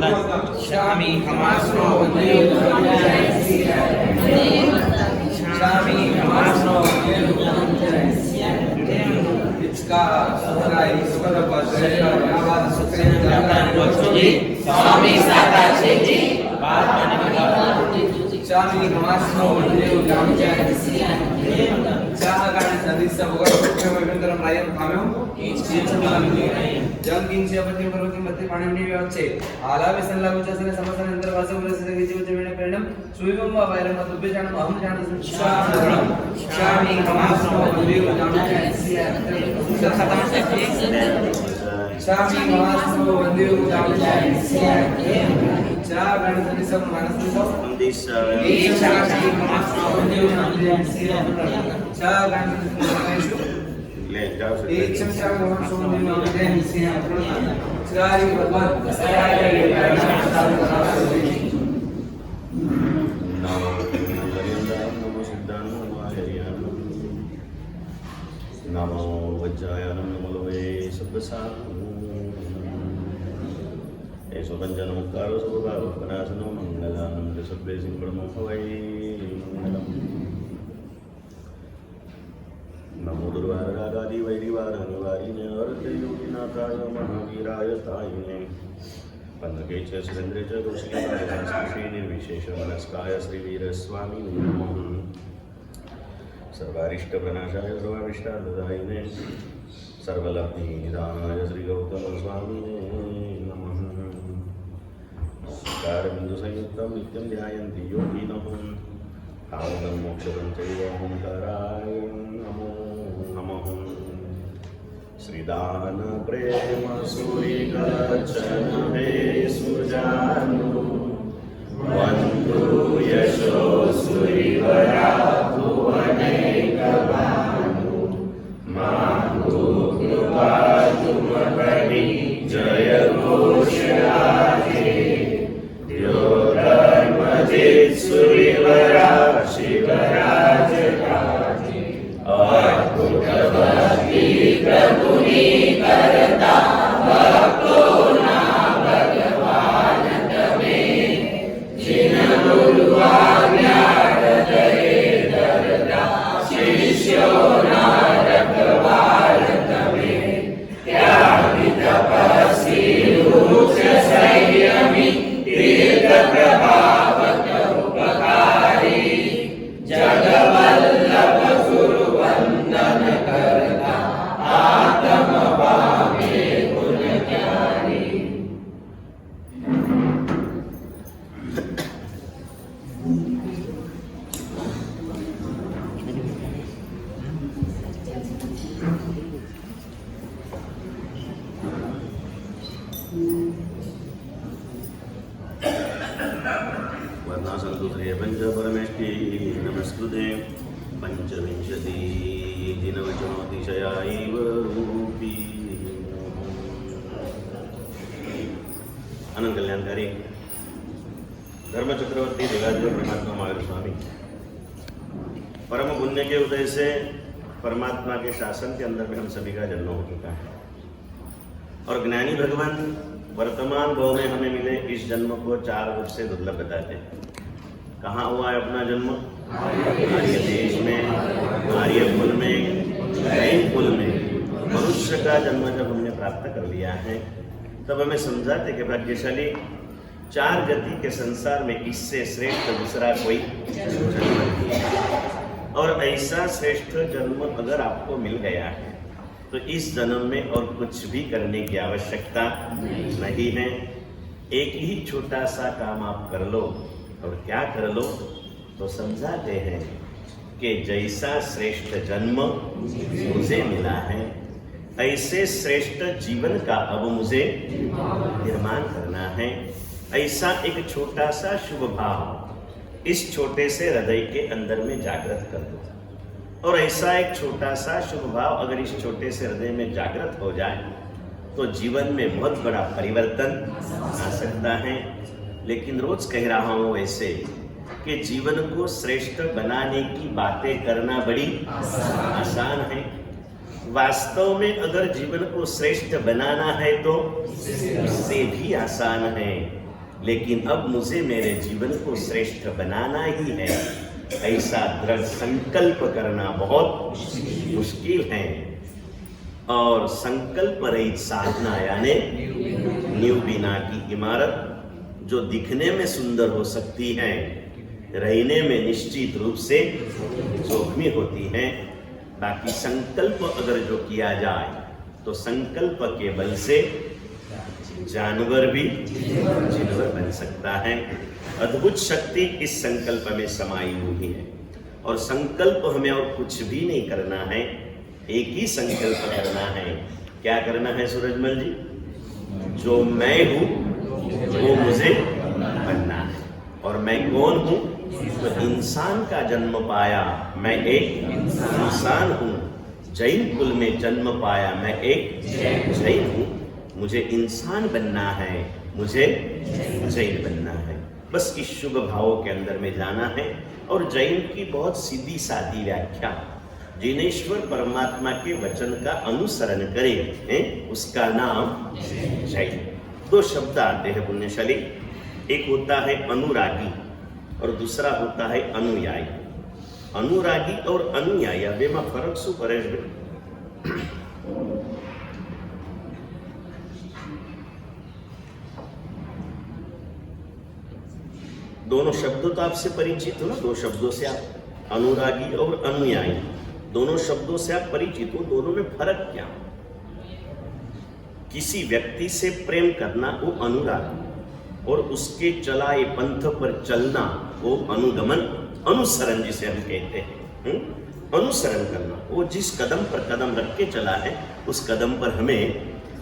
Shami Hamasno Shami Hamasno Itzka Sahara Iswara Pasreka Yavad Suksen Jatan Gochuli Swami Sata Cheji Shami Hamasno चाह कारण नदी से होगा तो मैं विभिन्न तरह प्रायः खामे हूँ इस चीज़ से जंग इन से अपने पर्वत के मध्य पानी में भी अच्छे आला भी संला कुछ ऐसे समस्या अंदर वासे बोले से किसी बच्चे में परिणाम सुविगम वा वायरम तो भी जान हम जान शामी हमासनो भी जान शामी हमासनो भी जान चाह कारण नदी से मानस तो शामी हमासनो भी जान नमो वज्राय नमो लोहे ऐसो पंचन मुक्तारो सुभाव परासनो मंगलानंद सब्बे सिंहणमो भवै मंगलम नमो दुर्वारागादि वैरिवार निवारिणे अर्धयोगिनाथाय महावीराय स्थायिने पंचके च सुरेंद्रे च दोषिकाय श्री निर्विशेष मनस्काय श्रीवीर स्वामी नमः सर्वारिष्ट प्रनाशाय सर्वाविष्टादायिने सर्वलब्धिदानाय श्री गौतम स्वामिने नमः कारबिंदु संयुक्तं नित्यं ध्यायन्ति योगिनः कामदं मोक्षदं चैव ओंकाराय नमो नमः श्रीदान प्रेम सूरिगच्छन हे सुजानु वन्दु यशो सूरिवरा भुवनैकभानु मातु कृपा तुम करि जय घोषराजे यो धर्मजित सूरिवरा शिवराज काजे अद्भुत भक्ति प्रभुनि करता भक्तो ना भगवान तमे जिन गुरु आज्ञा हृदये धरता शिष्यो ना रखवाल तमे त्यागी तपस्वी उच्च संयमी तीर्थ प्रभावक उपकारी जगवल्लभ गुरु वंदन करता आत्म भावे गुणकारी वर्णासन्तु पंच परमेष्टि नमस्कृते पंचविंशति दिनवचनोतिशयायैव रूपी अनंत कल्याणकारी धर्म चक्रवर्ती देवाधिदेव परमात्मा महावीर स्वामी परम पुण्य के उदय से परमात्मा के शासन के अंदर में हम सभी का जन्म हो चुका है और ज्ञानी भगवान वर्तमान भाव में हमें मिले इस जन्म को 4 रूप से दुर्लभ बताते हैं। कहाँ हुआ है अपना जन्म? आर्य देश में, आर्य कुल में, जैन कुल में। मनुष्य का जन्म जब हमने प्राप्त कर लिया है तब हमें समझाते कि भाग्यशाली 4 गति के संसार में इससे श्रेष्ठ दूसरा कोई जन्म नहीं है और ऐसा श्रेष्ठ जन्म अगर आपको मिल गया है तो इस जन्म में और कुछ भी करने की आवश्यकता नहीं है। एक ही छोटा सा काम आप कर लो और क्या कर लो तो समझाते हैं कि जैसा श्रेष्ठ जन्म मुझे मिला है ऐसे श्रेष्ठ जीवन का अब मुझे निर्माण करना है। ऐसा एक छोटा सा शुभ भाव इस छोटे से हृदय के अंदर में जागृत कर दो और ऐसा एक छोटा सा शुभ भाव अगर इस छोटे से हृदय में जागृत हो जाए तो जीवन में बहुत बड़ा परिवर्तन आ सकता है। लेकिन रोज कह रहा हूँ ऐसे कि जीवन को श्रेष्ठ बनाने की बातें करना बड़ी आसान है। वास्तव में अगर जीवन को श्रेष्ठ बनाना है तो इससे भी आसान है। लेकिन अब मुझे मेरे जीवन को श्रेष्ठ बनाना ही है, ऐसा दृढ़ संकल्प करना बहुत मुश्किल है। और संकल्प रहित साधना यानी नींव बिना की इमारत जो दिखने में सुंदर हो सकती है, रहने में निश्चित रूप से जोखमी होती है। बाकी संकल्प अगर जो किया जाए तो संकल्प के बल से जानवर भी जानवर बन सकता है। अद्भुत शक्ति इस संकल्प में समाई हुई है। और संकल्प हमें और कुछ भी नहीं करना है, एक ही संकल्प करना है। क्या करना है सूरजमल जी? जो मैं हूं वो मुझे बनना है। और मैं कौन हूं? तो इंसान का जन्म पाया, मैं एक इंसान हूं। जैन कुल में जन्म पाया, मैं एक जैन हूं। मुझे इंसान बनना है, मुझे जैन बनना है। बस इस शुभ भावों के अंदर में जाना है। और जैन की बहुत सीधी सादी व्याख्या, जिनेश्वर परमात्मा के वचन का अनुसरण करे उसका नाम जैन। दो शब्द आते हैं पुण्यशाली, एक होता है अनुरागी और दूसरा होता है अनुयायी। अनुरागी और अनुयायी बेमा फरक शू परेश भाई? दोनों शब्दों तो आपसे परिचित हो ना, दो शब्दों से आप, अनुरागी और अनुयायी, दोनों शब्दों से आप परिचित हो। दोनों में फर्क क्या? किसी व्यक्ति से प्रेम करना वो अनुराग, और उसके चलाए पंथ पर चलना वो अनुगमन, अनुसरण जिसे हम कहते हैं। अनुसरण करना, वो जिस कदम पर कदम रख के चला है उस कदम पर हमें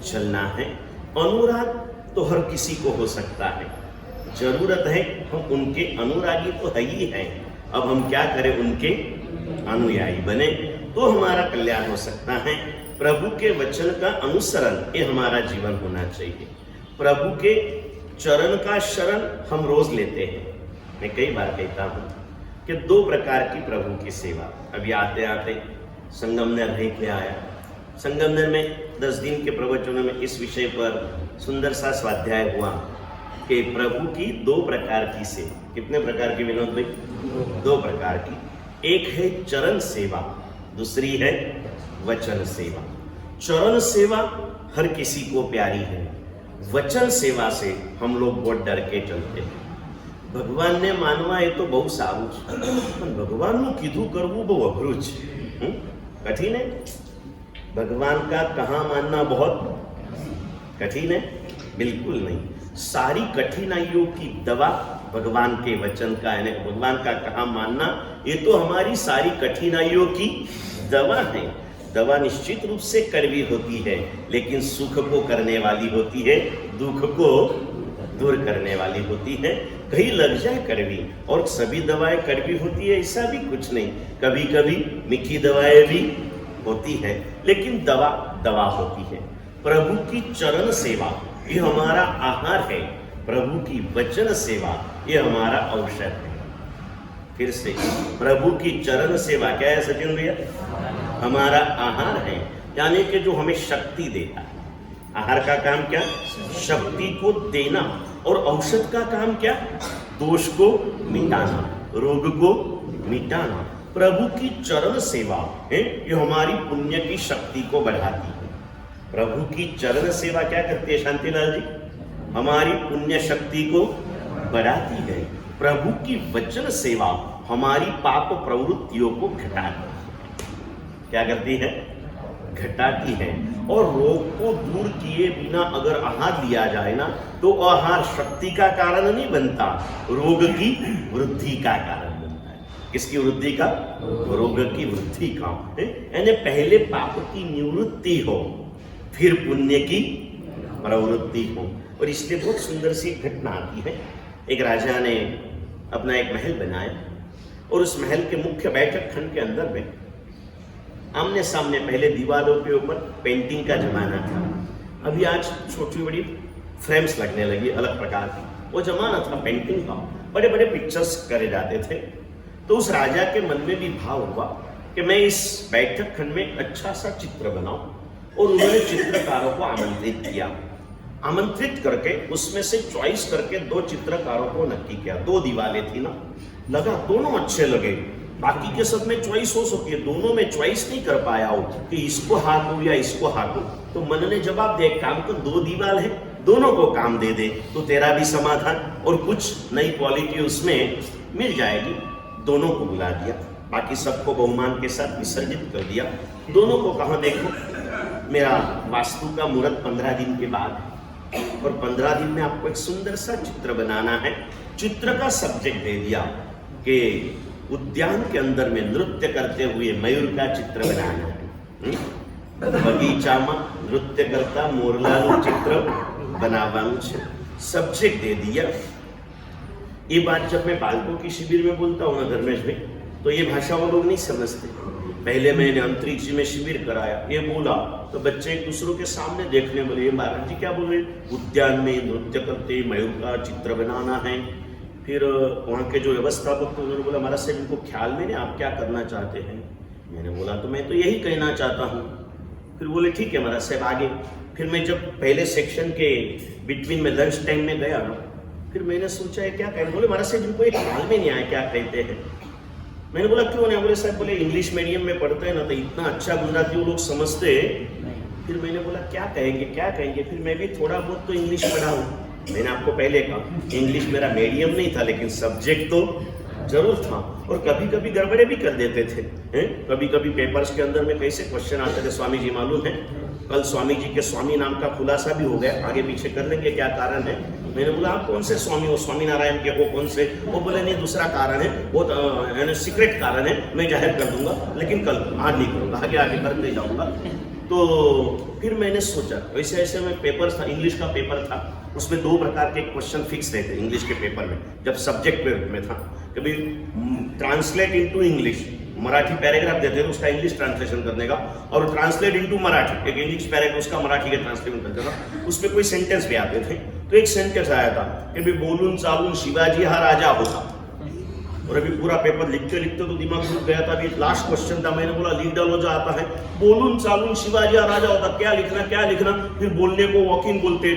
चलना है। अनुराग तो हर किसी को हो सकता है, जरूरत है हम उनके अनुरागी तो है ही है। अब हम क्या करें? उनके अनुयायी बने तो हमारा कल्याण हो सकता है। प्रभु के वचन का अनुसरण ये हमारा जीवन होना चाहिए। प्रभु के चरण का शरण हम रोज लेते हैं। मैं कई बार कहता हूँ कि दो प्रकार की प्रभु की सेवा। अभी आते आते संगमनेर रह के आया, संगमनेर में 10 दिन के प्रवचनों में इस विषय पर सुंदर सा स्वाध्याय हुआ कि प्रभु की दो प्रकार की सेवा। कितने प्रकार की विनोद भाई? दो प्रकार की। एक है चरण सेवा, दूसरी है वचन सेवा। चरण सेवा हर किसी को प्यारी है, वचन सेवा से हम लोग बहुत डर के चलते हैं। भगवान ने मानवा है तो बहुत सारू છે, પણ ભગવાનનું કીધું કરવું બહુ અઘરું છે, कठिन है। भगवान का कहाँ मानना बहुत कठिन है? बिल्कुल नहीं। सारी कठिनाइयों की दवा भगवान के वचन का है। भगवान का कहाँ मानना, ये तो हमारी सारी कठिनाइयों की दवा है। दवा निश्चित रूप से कड़वी होती है, लेकिन सुख को करने वाली होती है, दुख को दूर करने वाली होती है। कहीं लग जाए कड़वी, और सभी दवाएं कड़वी होती है ऐसा भी कुछ नहीं। कभी कभी मीठी दवाएं भी होती है, लेकिन दवा दवा होती है। प्रभु की चरण सेवा ये हमारा आहार है, प्रभु की वचन सेवा ये हमारा औषध है। फिर से प्रभु की चरण सेवा क्या है सचिन भैया? हमारा आहार है, यानी कि जो हमें शक्ति देता है। आहार का काम क्या? शक्ति को देना। और औषध का काम क्या? दोष को मिटाना, रोग को मिटाना। प्रभु की चरण सेवा है, ये हमारी पुण्य की शक्ति को बढ़ाती है। प्रभु की चरण सेवा क्या करती है शांतिलाल जी? हमारी पुण्य शक्ति को बढ़ाती है। प्रभु की वचन सेवा हमारी पाप प्रवृत्तियों को घटाती है। क्या करती है? घटाती है। और रोग को दूर किए बिना अगर आहार लिया जाए ना, तो आहार शक्ति का कारण नहीं बनता, रोग की वृद्धि का कारण बनता है। किसकी वृद्धि का? रोग की वृद्धि का। यानी पहले पाप की निवृत्ति हो, फिर पुण्य की प्रवृत्ति हो। और इसलिए बहुत सुंदर सी घटना आती है। एक राजा ने अपना एक महल बनाया, और उस महल के मुख्य बैठक खंड के अंदर में आमने सामने, पहले दीवारों के ऊपर पेंटिंग का जमाना था, अभी आज छोटी बड़ी फ्रेम्स लगने लगी अलग प्रकार की। वो जमाना था पेंटिंग का, बड़े बड़े पिक्चर्स करे जाते थे। तो उस राजा के मन में भी भाव हुआ कि मैं इस बैठक खंड में अच्छा सा चित्र बनाऊं, और उन्होंने चित्रकारों को आमंत्रित किया। आमंत्रित करके उसमें से चॉइस करके 2 चित्रकारों को नक्की किया। 2 दीवारें थी ना, लगा दोनों अच्छे लगे। बाकी के सब में चॉइस हो सकती है, दोनों में चॉइस नहीं कर पाया हो कि इसको हाकूं या इसको हाकूं। तो मन ने जवाब दिया, काम तो 2 दीवार है, दोनों को काम दे दे तो तेरा भी समाधान और कुछ नई क्वालिटी उसमें मिल जाएगी। दोनों को बुला दिया, बाकी सबको बहुमान के साथ विसर्जित कर दिया। दोनों को कहा, देखो मेरा वास्तु का मुहूर्त 15 दिन के बाद है और 15 दिन में आपको एक सुंदर सा चित्र बनाना है। चित्र का सब्जेक्ट दे दिया कि उद्यान के अंदर में नृत्य करते हुए मयूर का चित्र बनाना है। बगीचा में नृत्य करता मोरलाનું चित्र बनाવાનું છે। सब्जेक्ट दे दिया। ये बात जब मैं बालकों की शिविर में बोलता हूँ ना धर्मेश भाई, तो ये भाषा वो लोग नहीं समझते। पहले मैंने अंतरिक्ष में शिविर कराया, ये बोला तो बच्चे एक दूसरों के सामने देखने बोले, ये महाराज जी क्या बोल रहे, उद्यान में नृत्य करते मयूर का चित्र बनाना है। फिर वहाँ के जो व्यवस्थापक थे उन्होंने बोला, महाराज साहब इनको ख्याल में नहीं, आप क्या करना चाहते हैं। मैंने बोला तो मैं तो यही कहना चाहता हूँ। फिर बोले ठीक है महाराज साहब आगे। फिर मैं जब पहले सेक्शन के बिटवीन में लंच टाइम में गया ना, फिर मैंने सोचा है क्या कहें। बोले महाराज साहब इनको एक ख्याल में नहीं आया क्या कहते हैं। मैंने बोला क्यों नहीं। बोले साहब बोले इंग्लिश मीडियम में पढ़ते हैं ना तो इतना अच्छा गुजराती वो लोग समझते। फिर मैंने बोला क्या कहेंगे क्या कहेंगे। फिर मैं भी थोड़ा बहुत तो इंग्लिश पढ़ा हूँ। मैंने आपको पहले कहा इंग्लिश मेरा मीडियम नहीं था, लेकिन सब्जेक्ट तो जरूर था। और कभी कभी गड़बड़े भी कर देते थे। कभी कभी पेपर्स के अंदर में कैसे क्वेश्चन आते थे, स्वामी जी मालूम है कल स्वामी जी के स्वामी नाम का खुलासा भी हो गया, आगे पीछे कर लेंगे क्या कारण है। मैंने बोला आप कौन से स्वामी हो, स्वामी नारायण के हो कौन से। वो बोले नहीं दूसरा कारण है, वो सीक्रेट कारण है, मैं जाहिर कर दूंगा, लेकिन कल आज नहीं करूंगा, आगे आगे करते जाऊंगा। तो फिर मैंने सोचा वैसे ऐसे में पेपर था, इंग्लिश का पेपर था, उसमें 2 प्रकार के क्वेश्चन फिक्स रहते इंग्लिश के पेपर में जब सब्जेक्ट में था। कभी translate into English, Marathi paragraph देते थे उसका इंग्लिश ट्रांसलेशन करने का, और ट्रांसलेट इनटू मराठी, एक इंग्लिश पैराग्राफ उसका मराठी के ट्रांसलेशन करने का। उसमें कोई सेंटेंस भी आते थे। तो एक सेंटेंस आया था कि भाई बोलून चालून शिवाजी हा राजा होता। और अभी पूरा पेपर लिखते लिखते तो दिमाग घूम गया था। अभी लास्ट क्वेश्चन था, मैंने बोला लिख डालो जो आता है। बोलून चालून शिवाजी हा राजा होता, क्या लिखना क्या लिखना। फिर बोलने को वॉकिंग बोलते,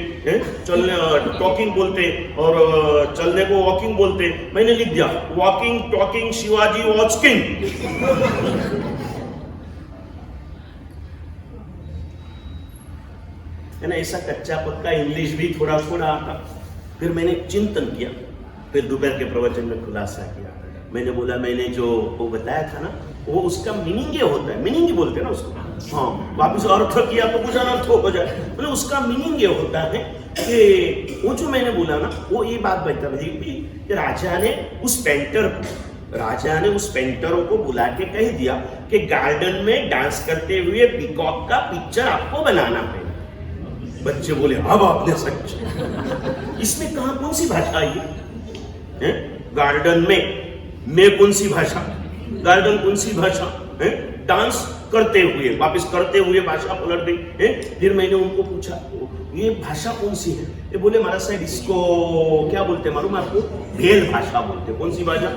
चलने टॉकिंग बोलते, और चलने को वॉकिंग बोलते। मैंने लिख दिया walking talking Shivaji watch king. है ना, ऐसा कच्चा पक्का इंग्लिश भी थोड़ा थोड़ा आता। फिर मैंने चिंतन किया, फिर दोपहर के प्रवचन में खुलासा किया। मैंने बोला मैंने जो वो बताया था ना, वो उसका मीनिंग ये होता है, मीनिंग ही बोलते हैं ना उसको। हाँ, वापिस अर्थ किया तो कुछ अनर्थ हो जाए। मतलब उसका मीनिंग ये होता है कि वो जो मैंने बोला ना, वो ये बात बता रही थी कि राजा ने उस पेंटरों को बुला के कह दिया कि गार्डन में डांस करते हुए पीकॉक का पिक्चर आपको बनाना है। बच्चे बोले अब आपने सच। इसमें कहा कौन सी भाषा है? गार्डन में कौन सी भाषा, गार्डन कौन सी भाषा है? डांस करते हुए, वापस करते हुए भाषा पलट गई। फिर मैंने उनको पूछा ये भाषा कौन सी है। ये बोले महाराज साहब इसको क्या बोलते हैं मालूम आपको? भेल भाषा बोलते हैं। कौन सी भाषा?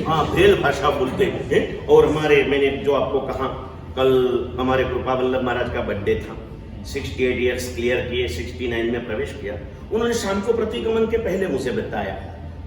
हाँ, भेल भाषा बोलते हैं। और मैंने जो आपको कहा कल हमारे कृपा वल्लभ महाराज का बर्थडे था, 68 ईयर्स क्लियर किए, 69 में प्रवेश किया। उन्होंने शाम को प्रतिगमन के पहले मुझे बताया।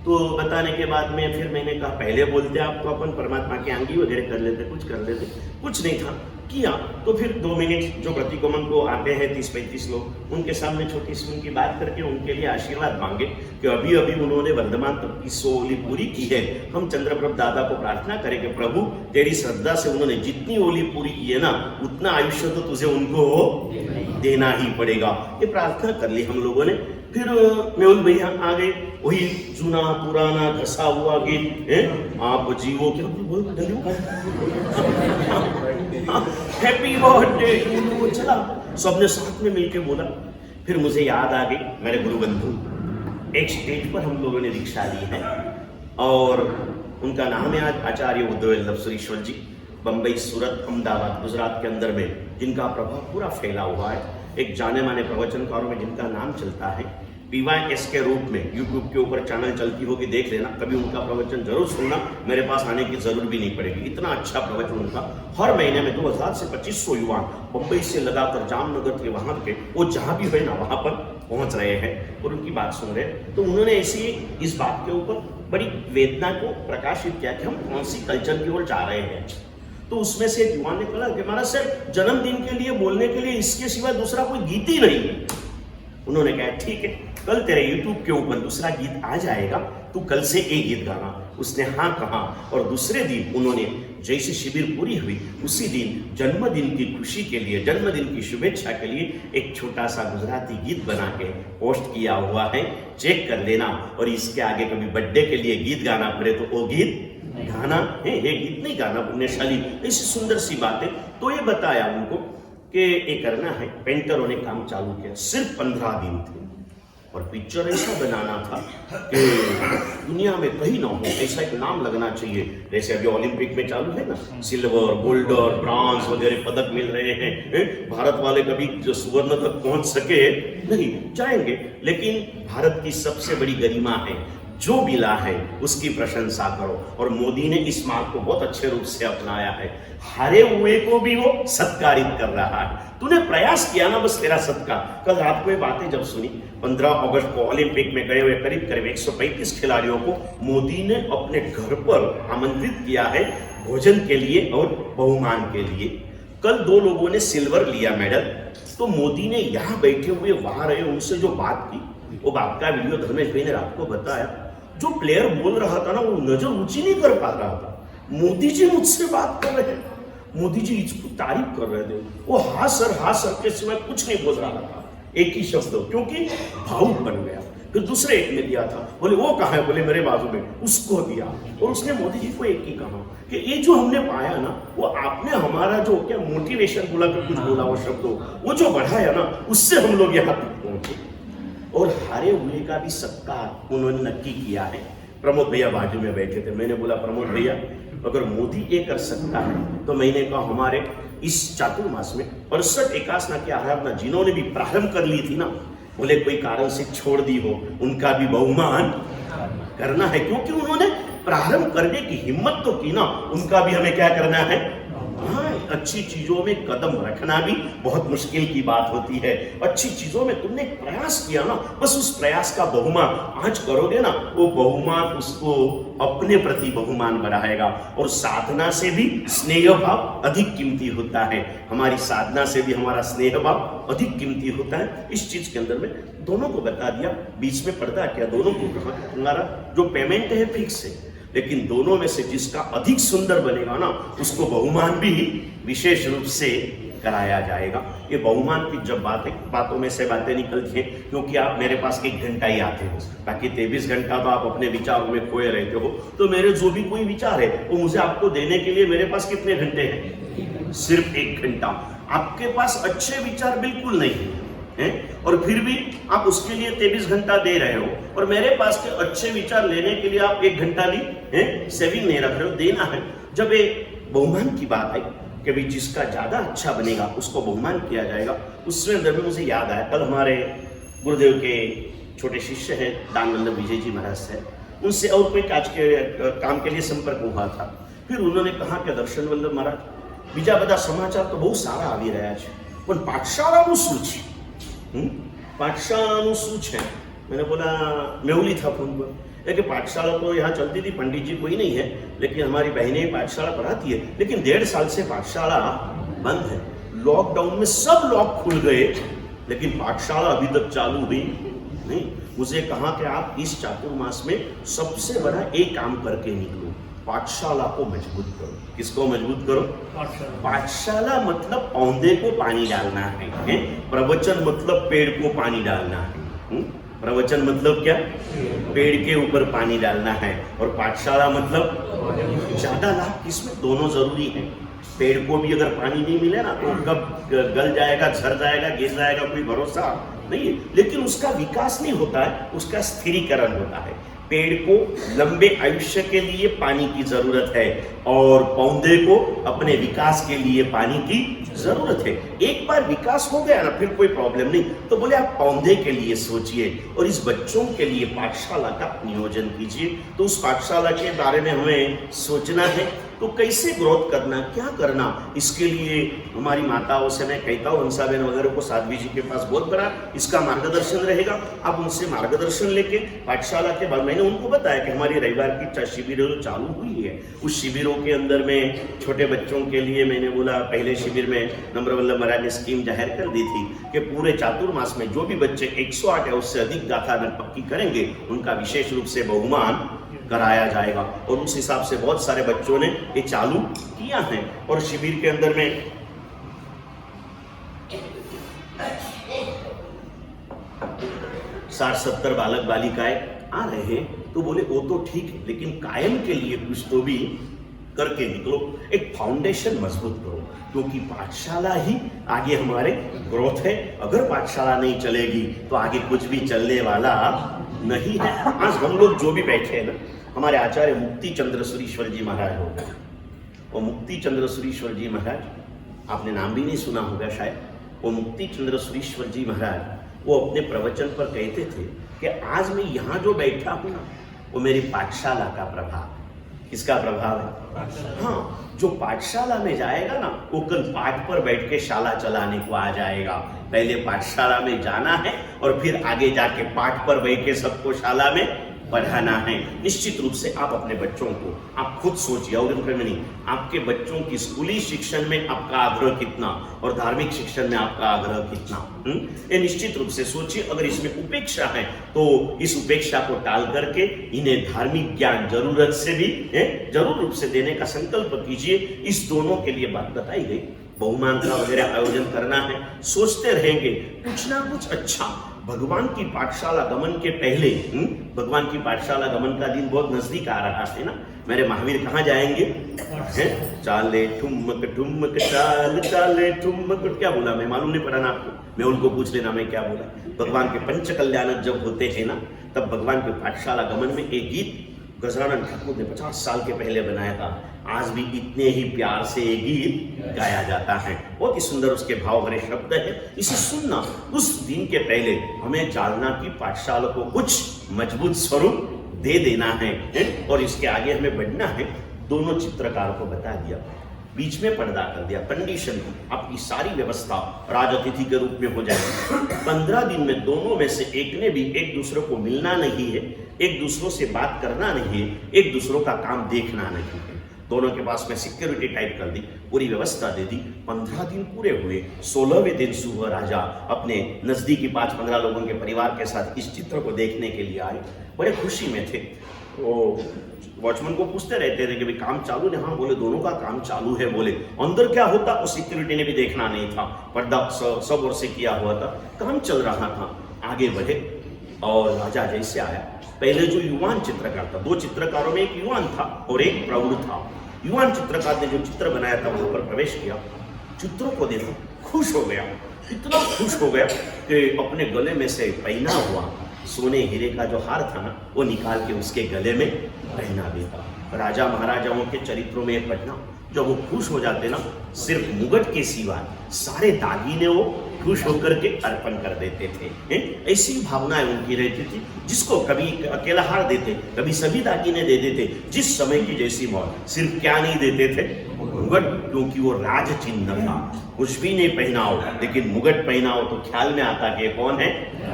तो बताने के बाद में फिर मैंने कहा पहले बोलते आप तो अपन परमात्मा की आंगी वगैरह कर लेते, कुछ कर लेते, कुछ नहीं था किया। तो फिर 2 मिनट जो प्रतिगमन को आते हैं 30-35 लोग, उनके सामने छोटी सी उनकी बात करके उनके लिए आशीर्वाद मांगे कि अभी अभी उन्होंने वर्धमान तक की 100 ओली पूरी की है। हम चंद्रप्रभ दादा को प्रार्थना करें कि प्रभु तेरी श्रद्धा से उन्होंने जितनी ओली पूरी की है ना, उतना आयुष्य तो तुझे उनको देना ही पड़ेगा। ये प्रार्थना कर ली हम लोगों ने। फिर मेहुल भैया आ गए, वही चुना पुराना घसा हुआ गीत, आप जीवो क्या हैप्पी बर्थडे वो चला, सबने साथ में मिलके बोला। फिर मुझे याद आ गई मेरे गुरु बंधु, एक स्टेज पर हम लोगों ने दीक्षा ली है और उनका नाम है आज आचार्य उद्धव सुरेश्वर जी। बम्बई, सूरत, अहमदाबाद, गुजरात के अंदर में जिनका प्रभाव पूरा फैला हुआ है, एक जाने माने प्रवचनकारों में जिनका नाम चलता है। PYS के रूप में यूट्यूब के ऊपर चैनल चलती होगी, देख लेना, कभी उनका प्रवचन जरूर सुनना, मेरे पास आने की जरूरत भी नहीं पड़ेगी, इतना अच्छा प्रवचन उनका। हर महीने में 2000 से 2500 युवा मुंबई से लगाकर जामनगर के वहाँ के, वो जहाँ भी है ना वहाँ पर पहुँच रहे हैं और उनकी बात सुन रहे हैं। तो उन्होंने ऐसी इस बात के ऊपर बड़ी वेदना को प्रकाशित किया कि हम कौन सी कल्चर की ओर जा रहे हैं। तो उसमें से एक युवा ने कहा कि महाराज साहब, जन्मदिन के लिए बोलने के लिए इसके सिवा दूसरा कोई गीत ही नहीं है। उन्होंने कहा ठीक है, कल तेरे YouTube के ऊपर दूसरा गीत आ जाएगा, तू कल से एक गीत गाना। उसने हाँ कहा और दूसरे दिन उन्होंने जैसे शिविर पूरी हुई उसी दिन जन्मदिन की खुशी के लिए, जन्मदिन की शुभेच्छा के लिए एक छोटा सा गुजराती गीत बना के पोस्ट किया हुआ है, चेक कर लेना। और इसके आगे कभी बर्थडे के लिए गीत गाना पड़े तो वो गीत गाना है, ये गीत नहीं गाना पुण्यशाली। ऐसी सुंदर सी बात है। तो ये बताया उनको कि ये करना है। पेंटरों ने काम चालू किया, सिर्फ 15 दिन थे और पिक्चर ऐसा बनाना था कि दुनिया में कहीं ना हो, ऐसा एक नाम लगना चाहिए। जैसे अभी ओलंपिक में चालू है ना, सिल्वर, गोल्ड और ब्रॉन्ज वगैरह पदक मिल रहे हैं। भारत वाले कभी जो स्वर्ण तक पहुंच सके नहीं, जाएंगे, लेकिन भारत की सबसे बड़ी गरिमा है, जो मिला है उसकी प्रशंसा करो। और मोदी ने इस बात को बहुत अच्छे रूप से अपनाया है, हारे हुए को भी वो सत्कारित कर रहा है। तूने प्रयास किया ना, बस तेरा सत्कार। कल रात को ये बातें जब सुनी, 15 अगस्त को ओलंपिक में गए हुए करीब करीब 135 खिलाड़ियों को मोदी ने अपने घर पर आमंत्रित किया है भोजन के लिए और बहुमान के लिए। कल 2 लोगों ने सिल्वर लिया मेडल, तो मोदी ने यहाँ बैठे हुए वहां रहे उनसे जो बात की, वो बात का वीडियो धर्मेश भाई ने रात को बताया। जो प्लेयर बोल रहा था ना, वो नजर ऊंची नहीं कर पा रहा था। मोदी जी मुझसे बात कर रहे हैं, मोदी जी इसको तारीफ कर रहे थे, वो हाँ सर के सिवाय कुछ नहीं बोल रहा था, एक ही शब्द, क्योंकि भावुक बन गया। फिर दूसरे एक ने दिया था, बोले वो कहाँ है, बोले मेरे बाजू में, उसको दिया। और उसने मोदी जी को एक ही कहा कि ये जो हमने पाया ना, वो आपने हमारा जो क्या मोटिवेशन बोला कि कुछ बोला, वो शब्द वो जो बढ़ाया ना, उससे हम लोग यहाँ तक पहुंचे। और हारे हुए का भी सत्कार उन्होंने नक्की किया है। प्रमोद भैया बाजू में बैठे थे, मैंने बोला प्रमोद भैया, अगर मोदी ये कर सकता है तो मैंने कहा हमारे इस चातुर्मास में 68 एकासना की आराधना जिन्होंने भी प्रारंभ कर ली थी ना, बोले कोई कारण से छोड़ दी हो, उनका भी बहुमान करना है, क्योंकि उन्होंने प्रारंभ करने की हिम्मत तो की ना, उनका भी हमें क्या करना है। हाँ, अच्छी चीजों में कदम रखना भी बहुत मुश्किल की बात होती है। अच्छी चीजों में तुमने प्रयास किया ना, बस उस प्रयास का बहुमान आज करोगे ना, वो बहुमान उसको अपने प्रति बहुमान बढ़ाएगा। और साधना से भी स्नेह भाव अधिक कीमती होता है, हमारी साधना से भी हमारा स्नेह भाव अधिक कीमती होता है। इस चीज के अंदर में दोनों को बता दिया, बीच में पर्दा किया, दोनों को कहा तुम्हारा जो पेमेंट है फिक्स है, लेकिन दोनों में से जिसका अधिक सुंदर बनेगा ना, उसको बहुमान भी विशेष रूप से कराया जाएगा। ये बहुमान की जब बातों में से बातें निकलती हैं, क्योंकि आप मेरे पास 1 घंटा ही आते हो, बाकी 23 घंटा तो आप अपने विचारों में खोए रहते हो। तो मेरे जो भी कोई विचार है वो मुझे आपको देने के लिए मेरे पास कितने घंटे हैं? सिर्फ 1 घंटा। आपके पास अच्छे विचार बिल्कुल नहीं है, और फिर भी आप उसके लिए 23 घंटा दे रहे हो, और मेरे पास के अच्छे विचार लेने के लिए आप 1 घंटा भी सेविंग नहीं रख रहे हो, देना है। जब ये बहुमान की बात है कि भाई जिसका ज्यादा अच्छा बनेगा उसको बहुमान किया जाएगा, उसमें अंदर में मुझे याद आया, कल हमारे गुरुदेव के छोटे शिष्य हैं दान वल्लभ विजय जी महाराज से, उनसे और कोई काज के काम के लिए संपर्क हुआ था। फिर उन्होंने कहा कि दर्शन वल्लभ महाराज, बीजा बधा समाचार तो बहुत सारा આવી રહ્યા છે, પણ પાઠશાળાનું શું છે? पाठशाला શું છે? मैंने बोला मेहुली था फोन पर, कि पाठशाला तो यहाँ चलती थी, पंडित जी कोई नहीं है, लेकिन हमारी बहनें पाठशाला पढ़ाती है, लेकिन 1.5 साल से पाठशाला बंद है। लॉकडाउन में सब लॉक खुल गए, लेकिन पाठशाला अभी तक चालू हुई नहीं। मुझे कहा कि आप इस चातुर्मास में सबसे बड़ा एक काम करके निकलो, पाठशाला को मजबूत करो। किसको मजबूत करो? पाठशाला मतलब पौधे को पानी डालना है, प्रवचन मतलब पेड़ को पानी डालना है। प्रवचन मतलब क्या? पेड़ के ऊपर पानी डालना है। और पाठशाला मतलब ज्यादा लाभ किसमें? दोनों जरूरी है। पेड़ को भी अगर पानी नहीं मिले ना तो कब गल जाएगा, झड़ जाएगा, गिर जाएगा, कोई भरोसा नहीं है। लेकिन उसका विकास नहीं होता है, उसका स्थिरीकरण होता है। पेड़ को लंबे आयुष्य के लिए पानी की जरूरत है और पौधे को अपने विकास के लिए पानी की जरूरत है। एक बार विकास हो गया ना, फिर कोई प्रॉब्लम नहीं। तो बोले आप पौधे के लिए सोचिए और इस बच्चों के लिए पाठशाला का नियोजन कीजिए। तो उस पाठशाला के बारे में हमें सोचना है, तो कैसे ग्रोथ करना, क्या करना, इसके लिए हमारी माताओं से मैं कहता हूँ, हंसा बहन वगैरह को साध्वी जी के पास बहुत बड़ा इसका मार्गदर्शन रहेगा। आप उनसे मार्गदर्शन लेके पाठशाला के बाद मैंने उनको बताया कि हमारी रविवार की शिविरें जो चालू हुई है, उस शिविरों के अंदर में छोटे बच्चों के लिए मैंने बोला, पहले शिविर में नम्रवल्लभ महाराज ने स्कीम जाहिर कर दी थी कि पूरे चातुर्मास में जो भी बच्चे 108 या उससे अधिक गाथा पक्की करेंगे उनका विशेष रूप से बहुमान कराया जाएगा। और उस हिसाब से बहुत सारे बच्चों ने ये चालू किया है। और शिविर के अंदर में 60-70 बालक बालिकाएं आ रहे हैं। तो बोले वो तो ठीक है, लेकिन कायम के लिए कुछ तो भी करके निकलो, एक फाउंडेशन मजबूत करो, क्योंकि पाठशाला ही आगे हमारे ग्रोथ है। अगर पाठशाला नहीं चलेगी तो आगे कुछ भी चलने वाला नहीं है। आज हम लोग जो भी बैठे हैं ना, हमारे आचार्य मुक्ति चंद्र सुरीश्वर जी महाराज हो गए। वो मुक्ति चंद्र सुरीश्वर जी महाराज, आपने नाम भी नहीं सुना होगा शायद। वो मुक्ति चंद्र सुरीश्वर जी महाराज वो अपने प्रवचन पर कहते थे कि आज मैं यहाँ जो बैठा हूँ ना, वो मेरी पाठशाला का प्रभाव। किसका प्रभाव है? हाँ, जो पाठशाला में जाएगा ना, वो कल पाठ पर बैठ के शाला चलाने को आ जाएगा। पहले पाठशाला में जाना है और फिर आगे जाके पाठ पर बैठ के सबको शाला में पढ़ाना है। निश्चित रूप से आप अपने बच्चों को, आप खुद सोचिए, और में नहीं, आपके बच्चों की स्कूली शिक्षण में आपका आग्रह कितना और धार्मिक शिक्षण में आपका आग्रह कितना, ये निश्चित रूप से सोचिए। अगर इसमें उपेक्षा है तो इस उपेक्षा को टाल करके इन्हें धार्मिक ज्ञान जरूरत से भी जरूर रूप से देने का संकल्प कीजिए। इस दोनों के लिए बात बताई गई। बहुमान का वगैरह आयोजन करना है, सोचते रहेंगे कुछ ना कुछ अच्छा। भगवान की पाठशाला गमन के पहले, भगवान की पाठशाला गमन का दिन बहुत नजदीक आ रहा है ना। मेरे महावीर कहाँ जाएंगे? चाले ठुमक ठुमक चाल, चाले ठुमक, क्या बोला मैं मालूम नहीं पड़ा ना आपको, मैं उनको पूछ लेना मैं क्या बोला। भगवान के पंच कल्याण जब होते हैं ना, तब भगवान के पाठशाला गमन में एक गीत गजरानंद ठाकुर ने 50 साल के पहले बनाया था। आज भी इतने ही प्यार से ये गीत गाया जाता है। बहुत ही सुंदर उसके भाव भरे शब्द है। इसे सुनना, उस दिन के पहले हमें जानना कि पाठशाला को कुछ मजबूत स्वरूप दे देना है और इसके आगे हमें बढ़ना है। दोनों चित्रकार को बता दिया, बीच में पर्दा कर दिया, कंडीशन आपकी सारी व्यवस्था राज अतिथि के रूप में हो जाएगी। 15 दिन में दोनों में से एक ने भी एक दूसरे को मिलना नहीं है, एक दूसरों से बात करना नहीं है, एक दूसरों का काम देखना नहीं है। दोनों के पास में सिक्योरिटी टाइप कर दी, पूरी व्यवस्था दे दी। 15 दिन पूरे हुए। 16वें दिन सुबह राजा अपने नजदीकी 5-15 लोगों के परिवार के साथ इस चित्र को देखने के लिए आए। बड़े खुशी में थे। वो वॉचमैन को पूछते रहते थे कि भाई काम चालू है? हाँ बोले, दोनों का काम चालू है। बोले अंदर क्या होता वो सिक्योरिटी ने भी देखना नहीं था, पर्दा सब ओर से किया हुआ था, काम चल रहा था। आगे बढ़े और राजा जैसे आया, पहले जो युवान चित्रकार था, 2 चित्रकारों में एक युवान था और एक प्रौढ़ था। युवान चित्रकार ने जो चित्र बनाया था वहां पर प्रवेश किया, चित्रों को देखा, खुश हो गया, इतना खुश हो गया कि अपने गले में से पहना हुआ सोने हीरे का जो हार था ना, वो निकाल के उसके गले में पहना देता। राजा महाराजाओं के चरित्रों में पढ़ना, जब वो खुश हो जाते ना, सिर्फ मुगट के सिवा सारे दागीने वो खुश होकर के अर्पण कर देते थे। ऐसी भावनाएं उनकी रहती थी। जिसको कभी अकेला हार देते, कभी सभी दागीने दे देते, जिस समय की जैसी मौत। सिर्फ क्या नहीं देते थे? मुगट, क्योंकि वो राज चिन्ह था। कुछ भी नहीं पहनाओ, लेकिन मुगट पहनाओ तो ख्याल में आता कि कौन है?